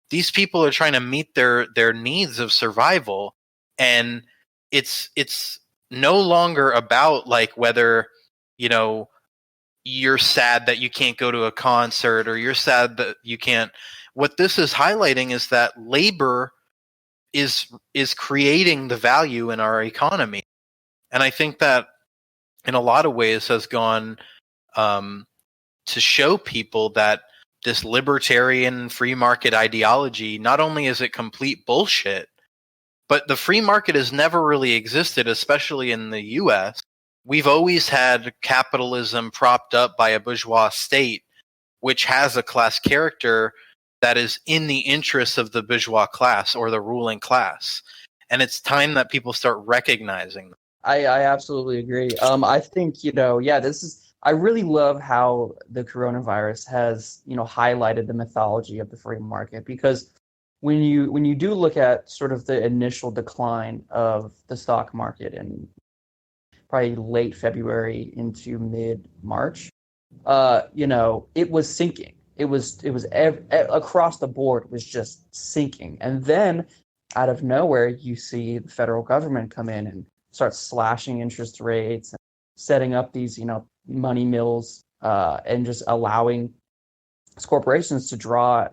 These people are trying to meet their needs of survival, and it's no longer about like whether, you know, you're sad that you can't go to a concert or you're sad that you can't. What this is highlighting is that labor is creating the value in our economy. And I think that in a lot of ways has gone to show people that this libertarian free market ideology, not only is it complete bullshit, but the free market has never really existed, especially in the US. We've always had capitalism propped up by a bourgeois state, which has a class character that is in the interests of the bourgeois class or the ruling class. And it's time that people start recognizing them.
I absolutely agree. I think, I really love how the coronavirus has, highlighted the mythology of the free market, because when you do look at sort of the initial decline of the stock market in probably late February into mid-March, it was sinking. It was across the board, it was just sinking. And then out of nowhere, you see the federal government come in and start slashing interest rates and setting up these, money mills, and just allowing corporations to draw,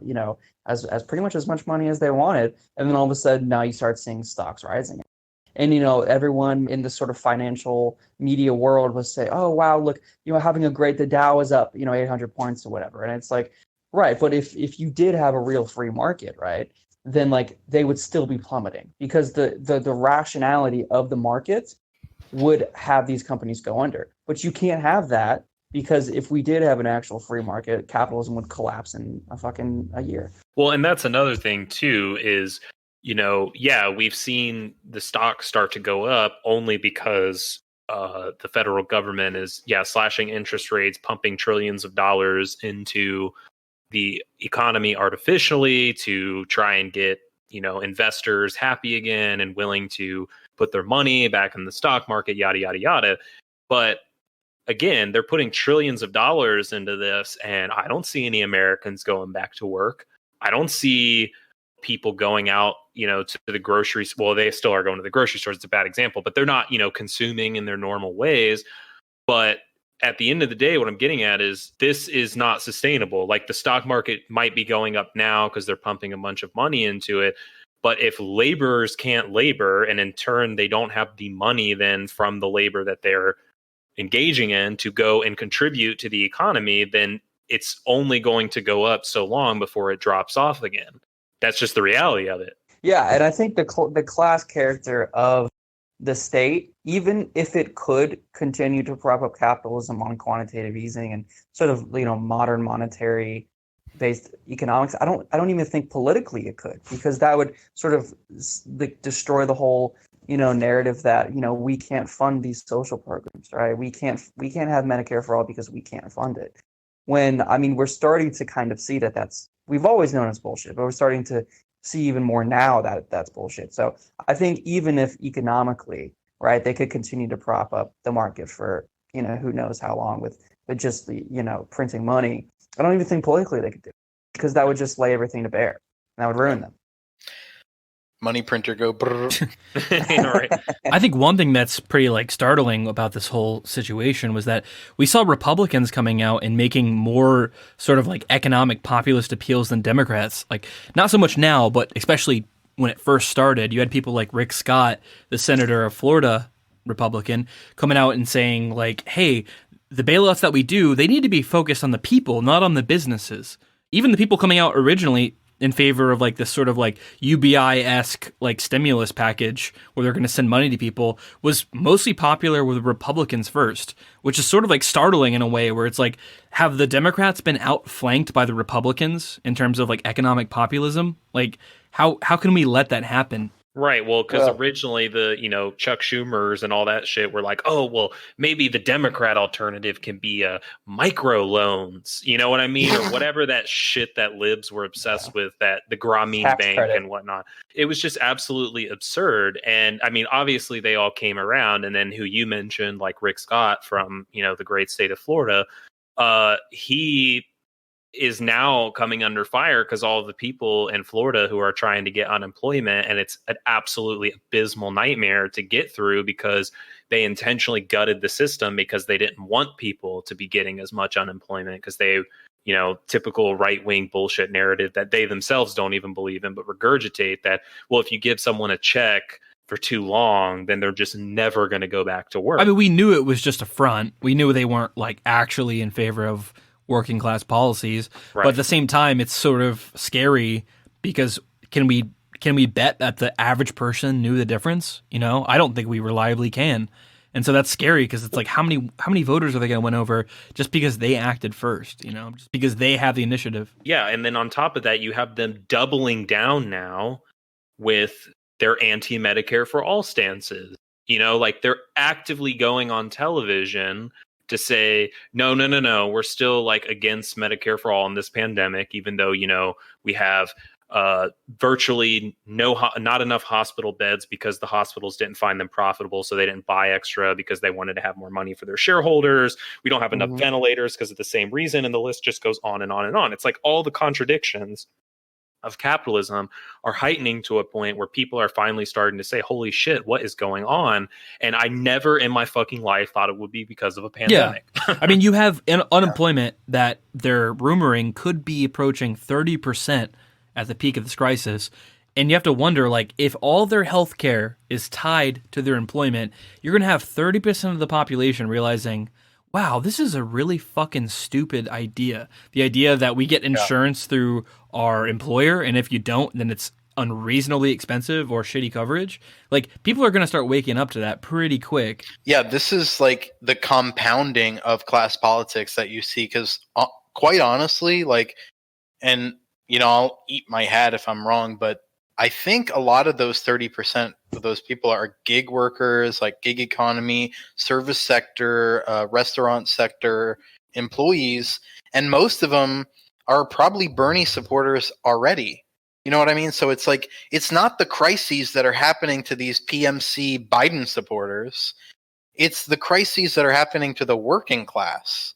as pretty much as much money as they wanted. And then all of a sudden now you start seeing stocks rising. And, everyone in the sort of financial media world would say, oh, wow, look, having a great, the Dow is up, 800 points or whatever. And it's like, right. But if you did have a real free market, right, then like they would still be plummeting, because the rationality of the market would have these companies go under. But you can't have that, because if we did have an actual free market, capitalism would collapse in a year.
Well, and that's another thing too, is, we've seen the stock start to go up only because the federal government is, slashing interest rates, pumping trillions of dollars into the economy artificially to try and get, investors happy again and willing to put their money back in the stock market, yada, yada, yada. But again, they're putting trillions of dollars into this, and I don't see any Americans going back to work. I don't see people going out, to the groceries. Well, they still are going to the grocery stores. It's a bad example, but they're not, consuming in their normal ways. But at the end of the day, what I'm getting at is this is not sustainable. Like the stock market might be going up now because they're pumping a bunch of money into it. But if laborers can't labor, and in turn, they don't have the money then from the labor that they're engaging in to go and contribute to the economy, then it's only going to go up so long before it drops off again. That's just the reality of it.
Yeah, and I think the class character of the state, even if it could continue to prop up capitalism on quantitative easing and sort of modern monetary based economics, I don't even think politically it could, because that would sort of destroy the whole narrative that we can't fund these social programs, right? We can't have Medicare for all because we can't fund it. When we're starting to kind of see that we've always known it's bullshit, but we're starting to see even more now that that's bullshit. So I think even if economically, right, they could continue to prop up the market for who knows how long with just the printing money, I don't even think politically they could do it, because that would just lay everything to bear. And that would ruin them.
money printer go brrr.
Right.
I think one thing that's pretty like startling about this whole situation was that we saw Republicans coming out and making more sort of like economic populist appeals than Democrats. Like not so much now, but especially when it first started, you had people like Rick Scott, the senator of Florida, Republican, coming out and saying like, hey, the bailouts that we do, they need to be focused on the people, not on the businesses. Even the people coming out originally in favor of like this sort of like UBI-esque like stimulus package where they're going to send money to people was mostly popular with Republicans first, which is sort of like startling in a way where it's like, have the Democrats been outflanked by the Republicans in terms of like economic populism? Like how can we let that happen?
Right. Well, because originally the, Chuck Schumers and all that shit were like, oh, well, maybe the Democrat alternative can be micro loans. You know what I mean? Or whatever that shit that libs were obsessed with, that the Grameen
Tax
Bank
credit.
and whatnot. It was just absolutely absurd. And I mean, obviously they all came around. And then who you mentioned, like Rick Scott from, the great state of Florida, he is now coming under fire because all of the people in Florida who are trying to get unemployment, and it's an absolutely abysmal nightmare to get through because they intentionally gutted the system because they didn't want people to be getting as much unemployment because they, typical right-wing bullshit narrative that they themselves don't even believe in, but regurgitate that, well, if you give someone a check for too long, then they're just never going to go back to work.
I mean, we knew it was just a front. We knew they weren't like actually in favor of working class policies,
Right.
but at the same time, it's sort of scary because can we bet that the average person knew the difference? I don't think we reliably can, and so that's scary because it's like how many voters are they going to win over just because they acted first? Just because they have the initiative.
Yeah, and then on top of that, you have them doubling down now with their anti-Medicare for all stances. Like they're actively going on television to say, no, we're still like against Medicare for all in this pandemic, even though, we have virtually not enough hospital beds because the hospitals didn't find them profitable. So they didn't buy extra because they wanted to have more money for their shareholders. We don't have enough ventilators because of the same reason. And the list just goes on and on and on. It's like all the contradictions of capitalism are heightening to a point where people are finally starting to say, holy shit, what is going on? And I never in my fucking life thought it would be because of a pandemic.
Yeah. I mean, you have an unemployment that they're rumoring could be approaching 30% at the peak of this crisis. And you have to wonder, like, if all their health care is tied to their employment, you're going to have 30% of the population realizing, wow, this is a really fucking stupid idea. The idea that we get insurance through our employer, and if you don't, then it's unreasonably expensive or shitty coverage. Like, people are going to start waking up to that pretty quick.
Yeah, this is like the compounding of class politics that you see, because quite honestly, like, and, I'll eat my hat if I'm wrong, but I think a lot of those 30% of those people are gig workers, like gig economy, service sector, restaurant sector employees, and most of them are probably Bernie supporters already. You know what I mean? So it's like, it's not the crises that are happening to these PMC Biden supporters. It's the crises that are happening to the working class.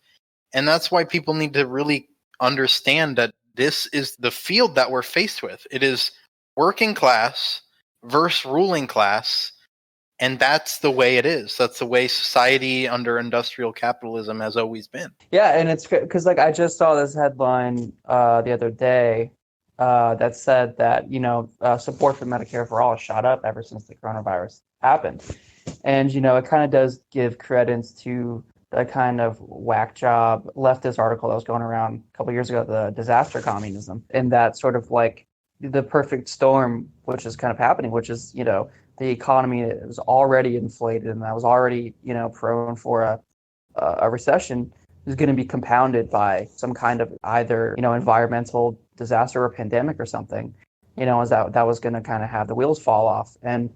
And that's why people need to really understand that this is the field that we're faced with. It is working class versus ruling class, and that's the way it is. That's the way society under industrial capitalism has always been.
Yeah, and it's because like I just saw this headline the other day that said that support for Medicare for all has shot up ever since the coronavirus happened, and it kind of does give credence to the kind of whack job leftist article that was going around a couple years ago, the disaster communism, and that sort of like the perfect storm, which is kind of happening, which is, the economy is already inflated and that was already, prone for a recession, is going to be compounded by some kind of either, environmental disaster or pandemic or something, as that was going to kind of have the wheels fall off. And,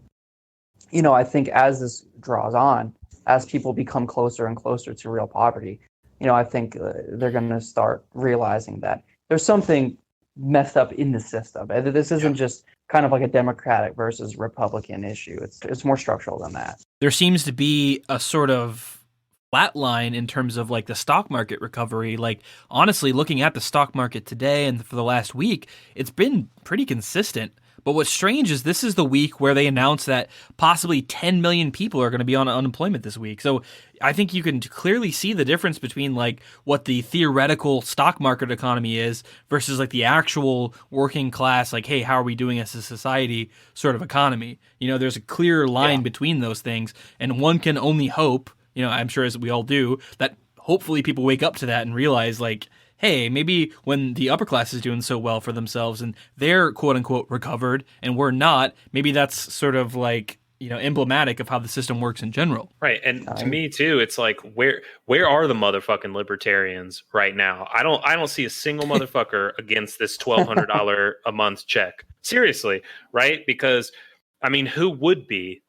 I think as this draws on, as people become closer and closer to real poverty, I think they're going to start realizing that there's something messed up in the system. This isn't just kind of like a Democratic versus Republican issue. It's more structural than that.
There seems to be a sort of flat line in terms of like the stock market recovery. Like, honestly, looking at the stock market today and for the last week, it's been pretty consistent. But what's strange is this is the week where they announced that possibly 10 million people are going to be on unemployment this week. So I think you can clearly see the difference between like what the theoretical stock market economy is versus like the actual working class, like, hey, how are we doing as a society sort of economy? There's a clear line between those things, and one can only hope, I'm sure as we all do, that hopefully people wake up to that and realize like, hey, maybe when the upper class is doing so well for themselves and they're quote unquote recovered and we're not, maybe that's sort of like, emblematic of how the system works in general.
Right. And to me too, it's like, where are the motherfucking libertarians right now? I don't see a single motherfucker against this $1,200 a month check. Seriously. Right. Because I mean, who would be?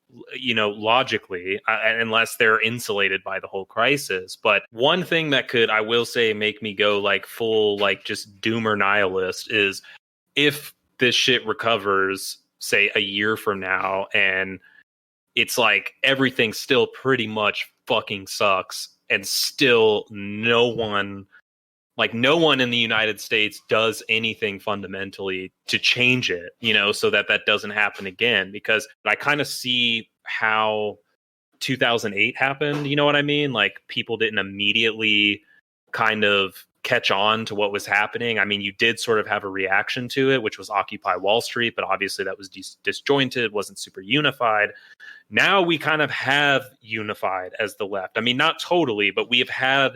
Logically, unless they're insulated by the whole crisis. But one thing that could, I will say, make me go like full, like just doomer nihilist is if this shit recovers, say a year from now, and it's like everything still pretty much fucking sucks, and still no one in the United States does anything fundamentally to change it, so that doesn't happen again. Because I kind of see how 2008 happened. You know what I mean? Like people didn't immediately kind of catch on to what was happening. I mean, you did sort of have a reaction to it, which was Occupy Wall Street, but obviously that was disjointed, wasn't super unified. Now we kind of have unified as the left. I mean, not totally, but we have had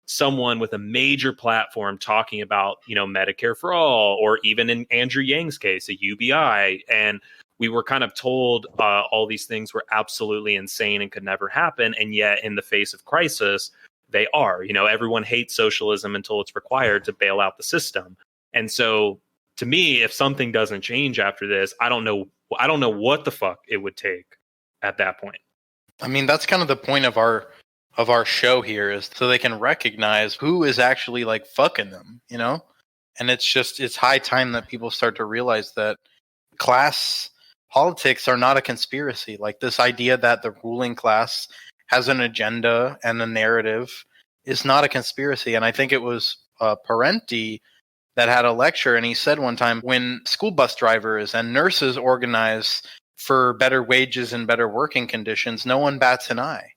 someone with a major platform talking about, Medicare for all, or even in Andrew Yang's case, a UBI. And we were kind of told all these things were absolutely insane and could never happen. And yet in the face of crisis, they are. Everyone hates socialism until it's required to bail out the system. And so to me, if something doesn't change after this, I don't know what the fuck it would take at that point.
I mean, that's kind of the point of our show here, is so they can recognize who is actually like fucking them, And it's high time that people start to realize that class politics are not a conspiracy. Like this idea that the ruling class has an agenda and a narrative is not a conspiracy. And I think it was Parenti that had a lecture, and he said one time, when school bus drivers and nurses organize for better wages and better working conditions, no one bats an eye.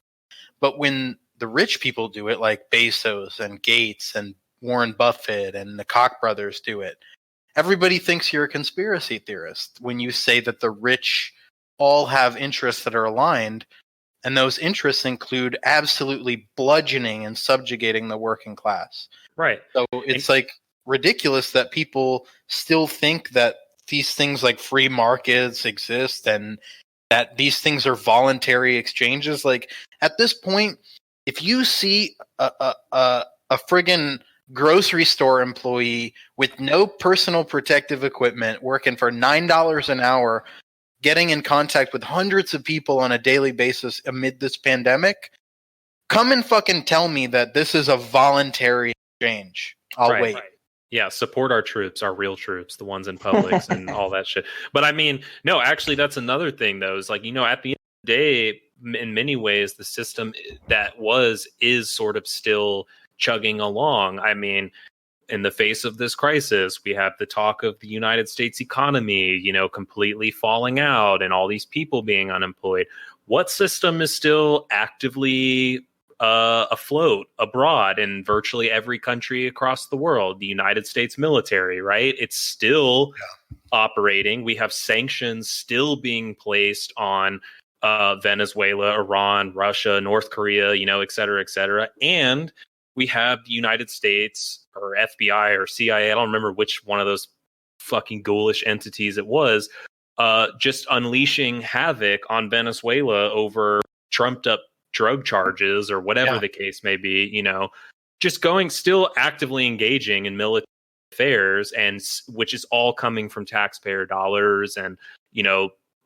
But when the rich people do it, like Bezos and Gates and Warren Buffett and the Koch brothers do it, everybody thinks you're a conspiracy theorist when you say that the rich all have interests that are aligned, and those interests include absolutely bludgeoning and subjugating the working class.
Right.
So it's like ridiculous that people still think that these things like free markets exist and that these things are voluntary exchanges. Like at this point, if you see a friggin' grocery store employee with no personal protective equipment working for $9 an hour, getting in contact with hundreds of people on a daily basis amid this pandemic, come and fucking tell me that this is a voluntary exchange. I'll wait. Right.
Yeah, support our troops, our real troops, the ones in Publix and all that shit. But I mean, no, actually, that's another thing, though, is like, at the end of the day, in many ways, the system is sort of still chugging along. I mean, in the face of this crisis, we have the talk of the United States economy, completely falling out and all these people being unemployed. What system is still actively afloat abroad in virtually every country across the world? The United States military, right? It's still operating. We have sanctions still being placed on Venezuela, Iran, Russia, North Korea, et cetera, et cetera. And we have the United States or FBI or CIA, I don't remember which one of those fucking ghoulish entities it was, just unleashing havoc on Venezuela over trumped up drug charges or whatever the case may be, just still actively engaging in military affairs, and which is all coming from taxpayer dollars and,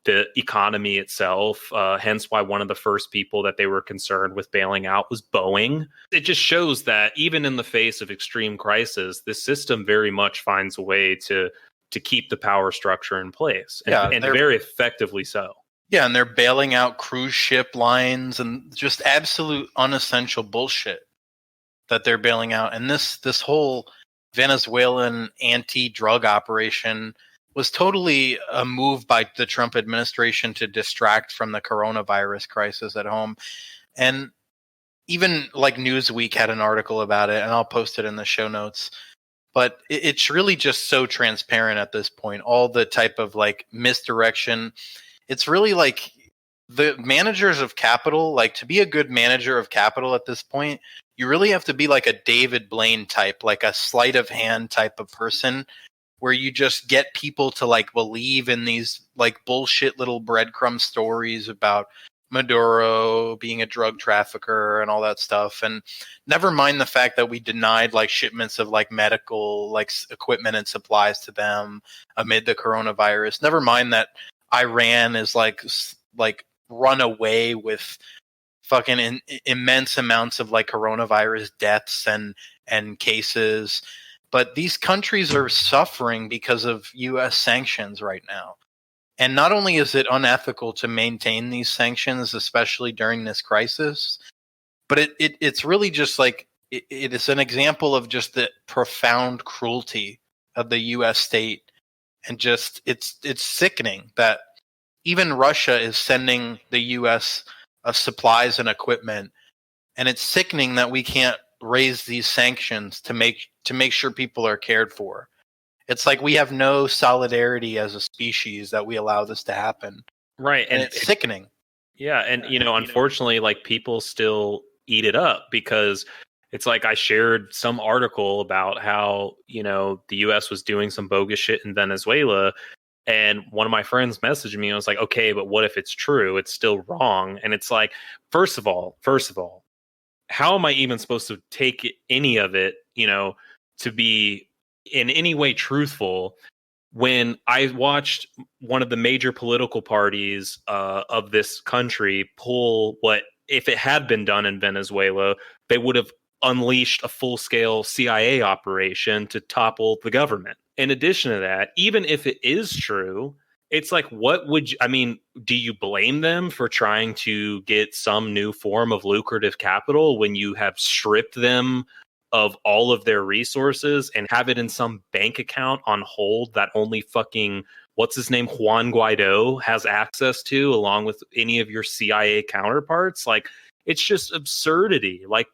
the economy itself. Hence why one of the first people that they were concerned with bailing out was Boeing. It just shows that even in the face of extreme crisis, this system very much finds a way to keep the power structure in place, and very effectively so.
Yeah, and they're bailing out cruise ship lines and just absolute unessential bullshit that they're bailing out. And this whole Venezuelan anti-drug operation was totally a move by the Trump administration to distract from the coronavirus crisis at home. And even like Newsweek had an article about it, and I'll post it in the show notes. But it's really just so transparent at this point. All the type of like misdirection. It's really like the managers of capital, like to be a good manager of capital at this point, you really have to be like a David Blaine type, like a sleight of hand type of person, where you just get people to like believe in these like bullshit little breadcrumb stories about Maduro being a drug trafficker and all that stuff. And never mind the fact that we denied like shipments of like medical like equipment and supplies to them amid the coronavirus. Never mind that Iran is like run away with fucking immense amounts of like coronavirus deaths and cases. But these countries are suffering because of U.S. sanctions right now. And not only is it unethical to maintain these sanctions, especially during this crisis, but it's really just like it is an example of just the profound cruelty of the U.S. state, and just it's sickening that even Russia is sending the U.S. Supplies and equipment, and it's sickening that we can't raise these sanctions to make sure people are cared for. It's like we have no solidarity as a species that we allow this to happen.
Right.
And it's sickening.
Yeah. And, unfortunately, like people still eat it up because it's like I shared some article about how, the U.S. was doing some bogus shit in Venezuela. And one of my friends messaged me and was like, okay, but what if it's true? It's still wrong. And it's like, first of all, how am I even supposed to take any of it, to be in any way truthful when I watched one of the major political parties of this country pull what, if it had been done in Venezuela, they would have unleashed a full-scale CIA operation to topple the government. In addition to that, even if it is true, it's like, do you blame them for trying to get some new form of lucrative capital when you have stripped them of all of their resources and have it in some bank account on hold that only fucking, what's his name, Juan Guaido has access to, along with any of your CIA counterparts? Like, it's just absurdity. Like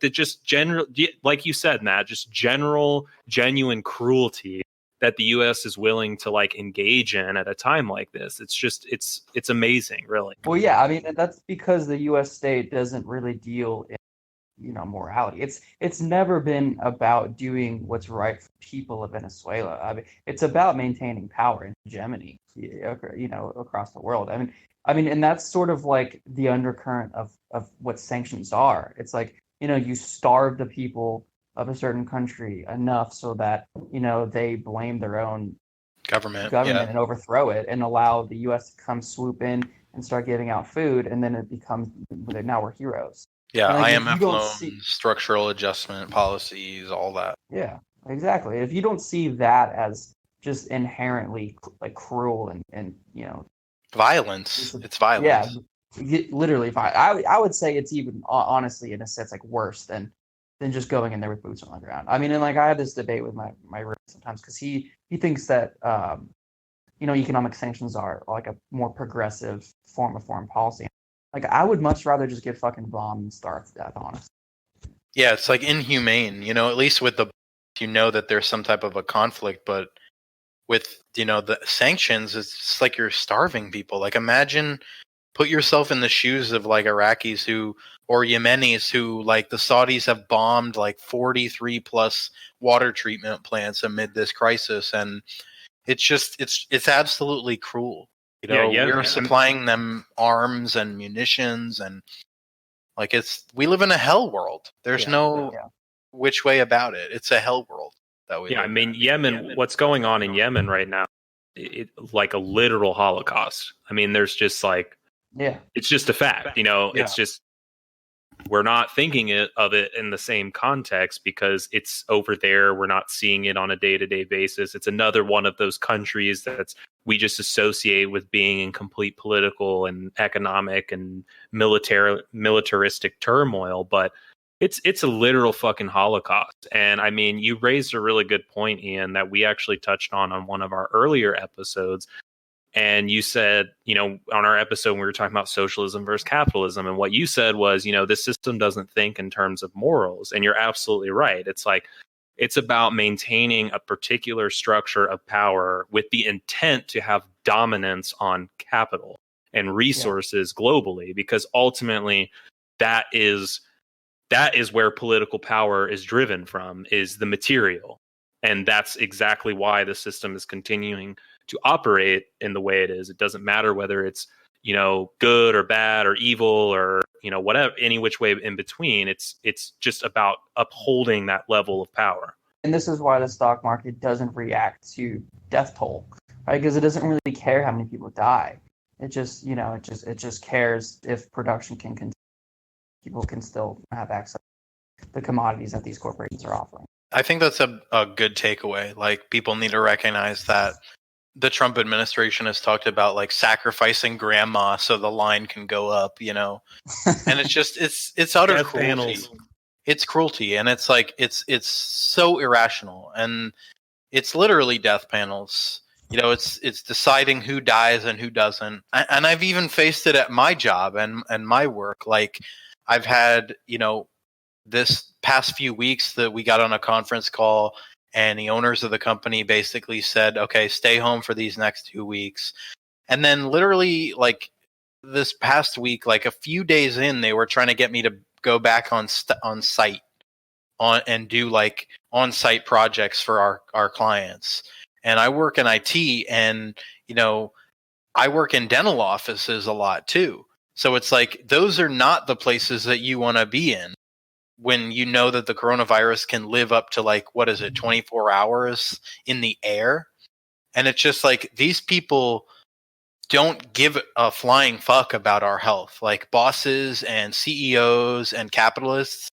like you said, Matt, just genuine cruelty that the U.S. is willing to like engage in at a time like this. It's just, it's amazing, really.
Well, yeah, I mean, that's because the U.S. state doesn't really deal in, morality. It's never been about doing what's right for people of Venezuela. I mean, it's about maintaining power and hegemony, across the world. I mean, and that's sort of like the undercurrent of what sanctions are. It's like, you starve the people of a certain country enough so that, they blame their own government and overthrow it and allow the U.S. to come swoop in and start giving out food. And then it becomes, now we're heroes.
Yeah,
like,
IMF loans, structural adjustment policies, all that.
Yeah, exactly. If you don't see that as just inherently like cruel and
violence, it's violence.
Yeah, literally. I would say it's even honestly in a sense like worse than just going in there with boots on the ground. I mean, and like I have this debate with my roommate sometimes because he thinks that economic sanctions are like a more progressive form of foreign policy. Like, I would much rather just get fucking bombed and starve to death, honestly.
Yeah, it's like inhumane, at least with that there's some type of a conflict, but with, the sanctions, it's just like you're starving people. Like, put yourself in the shoes of like Iraqis or Yemenis who like the Saudis have bombed like 43 plus water treatment plants amid this crisis. And it's just, it's absolutely cruel. We're supplying them arms and munitions, and like we live in a hell world. There's no which way about it. It's a hell world that we live in.
Yemen, what's going on in Yemen right now, like a literal Holocaust. I mean, there's just like, it's just a fact, it's just, we're not thinking of it in the same context because it's over there. We're not seeing it on a day-to-day basis. It's another one of those countries we just associate with being in complete political and economic and militaristic turmoil. But It's a literal fucking Holocaust. And I mean, you raised a really good point, Ian, that we actually touched on one of our earlier episodes. And you said, on our episode, we were talking about socialism versus capitalism. And what you said was, this system doesn't think in terms of morals. And you're absolutely right. It's like, it's about maintaining a particular structure of power with the intent to have dominance on capital and resources globally, because ultimately that is where political power is driven from, is the material. And that's exactly why the system is continuing to operate in the way it is. It doesn't matter whether it's, good or bad or evil or, whatever, any which way in between. It's just about upholding that level of power.
And this is why the stock market doesn't react to death toll, right? Because it doesn't really care how many people die. It just, it just cares if production can continue. People can still have access to the commodities that these corporations are offering.
I think that's a good takeaway. Like, people need to recognize that the Trump administration has talked about like sacrificing grandma so the line can go up, and it's just it's utter
Death
cruelty.
panels.
It's cruelty, and it's like it's so irrational, and it's literally death panels. It's deciding who dies and who doesn't. And I've even faced it at my job and my work. Like, I've had, this past few weeks that we got on a conference call, and the owners of the company basically said, okay, stay home for these next 2 weeks. And then literally, like, this past week, like a few days in, they were trying to get me to go back on site and do like on-site projects for our clients. And I work in IT, and, I work in dental offices a lot too. So it's like, those are not the places that you want to be in when you know that the coronavirus can live up to like, 24 hours in the air. And it's just like, these people don't give a flying fuck about our health. Like, bosses and CEOs and capitalists,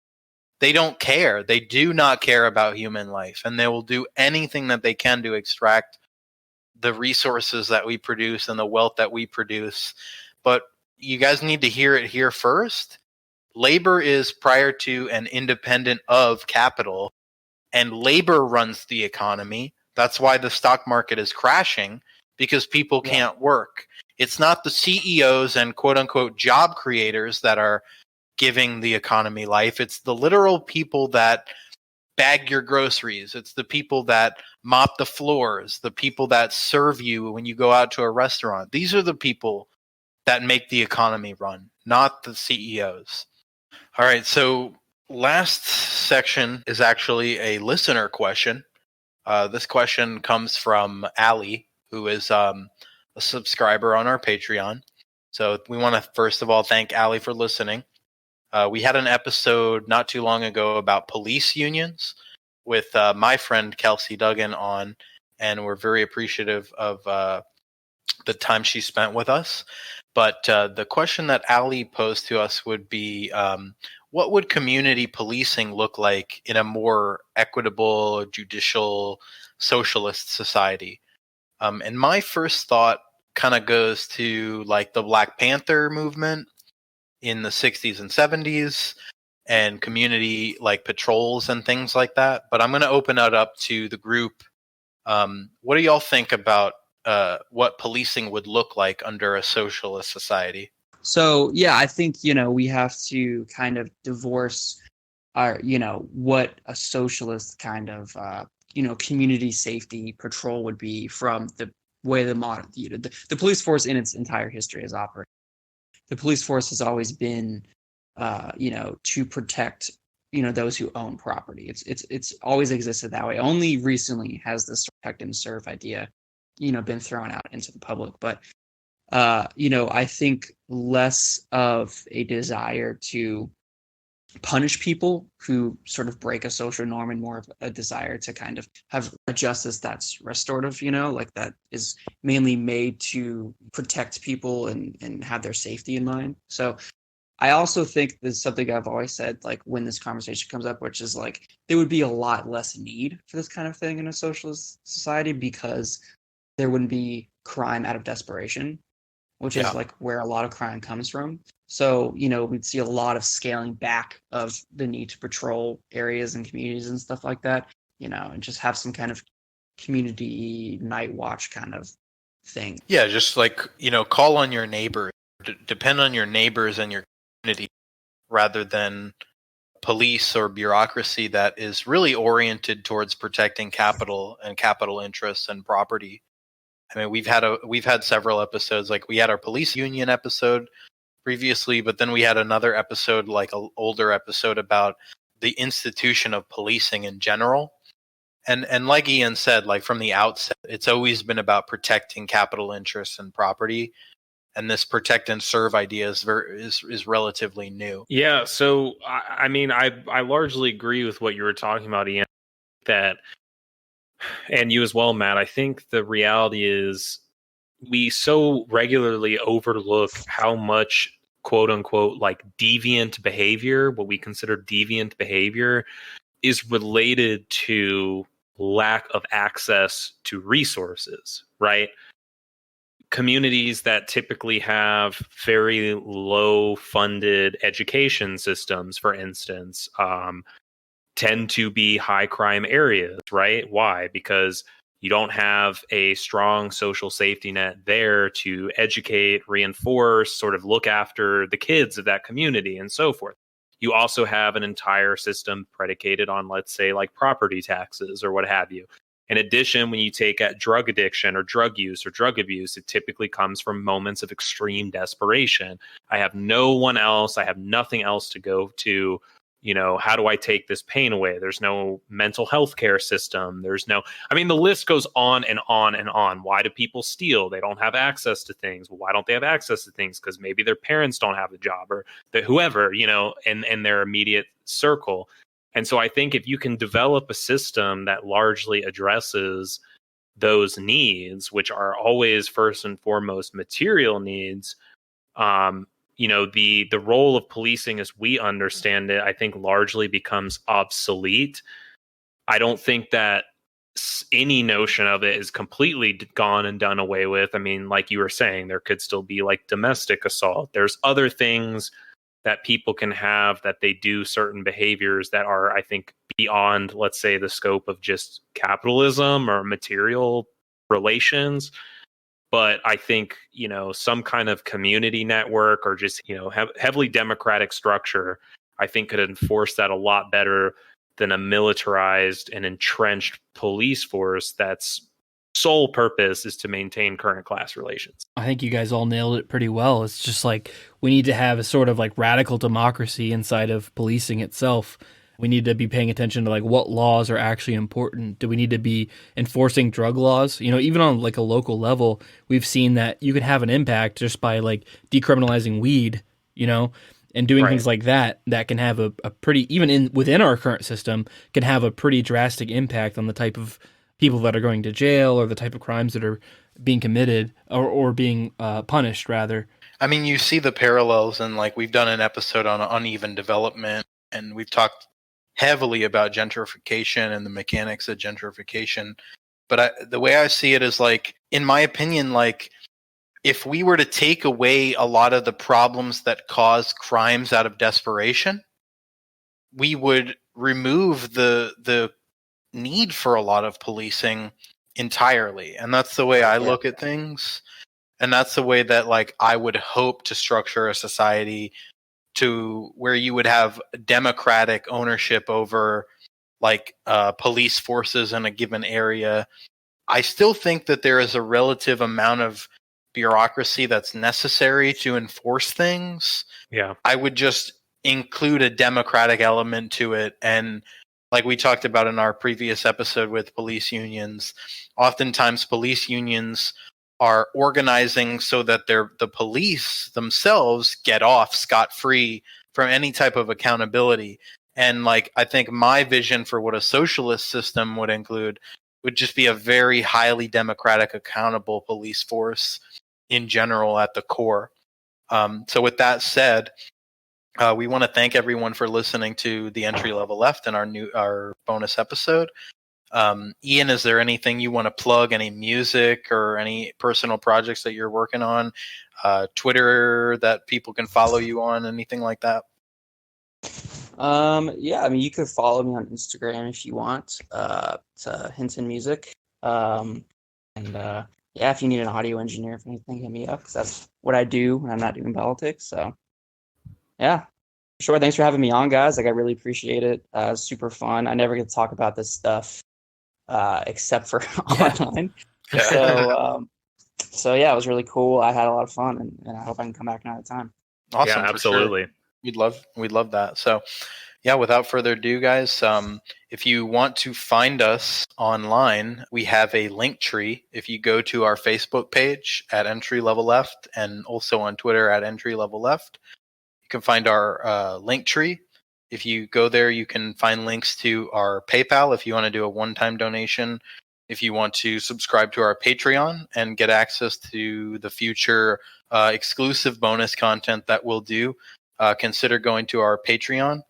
they don't care. They do not care about human life, and they will do anything that they can to extract the resources that we produce and the wealth that we produce. But you guys need to hear it here first. Labor is prior to and independent of capital, and labor runs the economy. That's why the stock market is crashing, because people can't work. It's not the CEOs and quote unquote job creators that are giving the economy life. It's the literal people that bag your groceries. It's the people that mop the floors, the people that serve you when you go out to a restaurant. These are the people that make the economy run, not the CEOs. All right, so last section is actually a listener question. This question comes from Allie, who is a subscriber on our Patreon. So we want to first of all thank Allie for listening. We had an episode not too long ago about police unions with my friend Kelsey Duggan on, and we're very appreciative of the time she spent with us. But the question that Allie posed to us would be, what would community policing look like in a more equitable, judicial, socialist society? And my first thought kind of goes to like the Black Panther movement in the 60s and 70s, and community like patrols and things like that. But I'm going to open it up to the group. What do y'all think about what policing would look like under a socialist society?
So, yeah, I think, we have to kind of divorce our, what a socialist kind of, community safety patrol would be from the way the modern, the police force in its entire history has operated. The police force has always been, to protect, those who own property. It's always existed that way. Only recently has this protect and serve idea, been thrown out into the public. But, I think less of a desire to punish people who sort of break a social norm, and more of a desire to kind of have a justice that's restorative, like that is mainly made to protect people and have their safety in mind. So I also think there's something I've always said, like when this conversation comes up, which is like there would be a lot less need for this kind of thing in a socialist society, because there wouldn't be crime out of desperation. which
Yeah.
is like where a lot of crime comes from. So, you know, we'd see a lot of scaling back of the need to patrol areas and communities and stuff like that, you know, and just have some kind of community night watch kind of thing.
Yeah, just like, call on your neighbor. Depend on your neighbors and your community rather than police or bureaucracy that is really oriented towards protecting capital and capital interests and property. I mean, we've had several episodes, like we had our police union episode previously, but then we had another episode, like an older episode, about the institution of policing in general. And like Ian said, like from the outset, it's always been about protecting capital interests and property. And this protect and serve idea is relatively new.
Yeah, so I mean, I largely agree with what you were talking about, Ian. That, and you as well, Matt. I think the reality is we so regularly overlook how much quote unquote like deviant behavior, what we consider deviant behavior, is related to lack of access to resources, right? Communities that typically have very low funded education systems, for instance, tend to be high crime areas, right? Why? Because you don't have a strong social safety net there to educate, reinforce, sort of look after the kids of that community and so forth. You also have an entire system predicated on, let's say, like property taxes or what have you. In addition, when you take at drug addiction or drug use or drug abuse, it typically comes from moments of extreme desperation. I have no one else. I have nothing else to go to. You know, how do I take this pain away? There's no mental health care system. There's no, I mean, the list goes on and on and on. Why do people steal? They don't have access to things. Well, why don't they have access to things? Because maybe their parents don't have a job or that whoever, you know, in their immediate circle. And so I think if you can develop a system that largely addresses those needs, which are always first and foremost material needs, you know, the role of policing as we understand it, I think largely becomes obsolete. I don't think that any notion of it is completely gone and done away with. I mean, like you were saying, there could still be like domestic assault. There's other things that people can have that they do certain behaviors that are, I think, beyond, let's say, the scope of just capitalism or material relations. But I think, you know, some kind of community network or just, you know, heavily democratic structure, I think could enforce that a lot better than a militarized and entrenched police force that's sole purpose is to maintain current class relations.
I think you guys all nailed it pretty well. It's just like we need to have a sort of like radical democracy inside of policing itself. We need to be paying attention to like what laws are actually important. Do we need to be enforcing drug laws? You know, even on like a local level, we've seen that you can have an impact just by like decriminalizing weed, you know, and doing things like that can have a pretty, even within our current system, can have a pretty drastic impact on the type of people that are going to jail or the type of crimes that are being committed or being punished, rather.
I mean, you see the parallels, and like we've done an episode on uneven development, and we've talked heavily about gentrification and the mechanics of gentrification. But the way I see it is like, in my opinion, like if we were to take away a lot of the problems that cause crimes out of desperation, we would remove the need for a lot of policing entirely. And that's the way I look at things. And that's the way that like I would hope to structure a society to where you would have democratic ownership over like police forces in a given area. I still think that there is a relative amount of bureaucracy that's necessary to enforce things.
Yeah.
I would just include a democratic element to it. And like we talked about in our previous episode with police unions, oftentimes police unions are organizing so that the police themselves get off scot-free from any type of accountability. And like I think my vision for what a socialist system would include would just be a very highly democratic, accountable police force in general at the core. So with that said, we want to thank everyone for listening to the Entry Level Left and our bonus episode. Ian, is there anything you want to plug? Any music or any personal projects that you're working on? Twitter that people can follow you on, anything like that?
Yeah, I mean, you could follow me on Instagram if you want. It's Hinton Music. Yeah, if you need an audio engineer for anything, hit me up because that's what I do when I'm not doing politics. So, yeah, sure. Thanks for having me on, guys. Like, I really appreciate it. It's super fun. I never get to talk about this stuff except for online. So yeah, it was really cool. I had a lot of fun, and I hope I can come back another time.
Awesome.
Yeah, absolutely.
Sure. We'd love that. So, yeah, without further ado, guys, if you want to find us online, we have a link tree. If you go to our Facebook page at Entry Level Left and also on Twitter at Entry Level Left, you can find our link tree. If you go there, you can find links to our PayPal if you want to do a one-time donation. If you want to subscribe to our Patreon and get access to the future exclusive bonus content that we'll do, consider going to our Patreon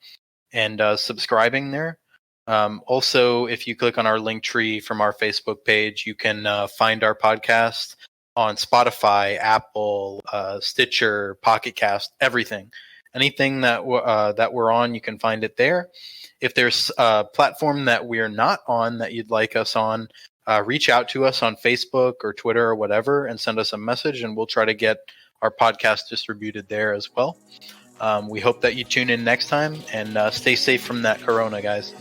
and subscribing there. Also, if you click on our link tree from our Facebook page, you can find our podcast on Spotify, Apple, Stitcher, Pocket Cast, everything. Anything that we're on, you can find it there. If there's a platform that we're not on that you'd like us on, reach out to us on Facebook or Twitter or whatever and send us a message, and we'll try to get our podcast distributed there as well. We hope that you tune in next time, and stay safe from that corona, guys.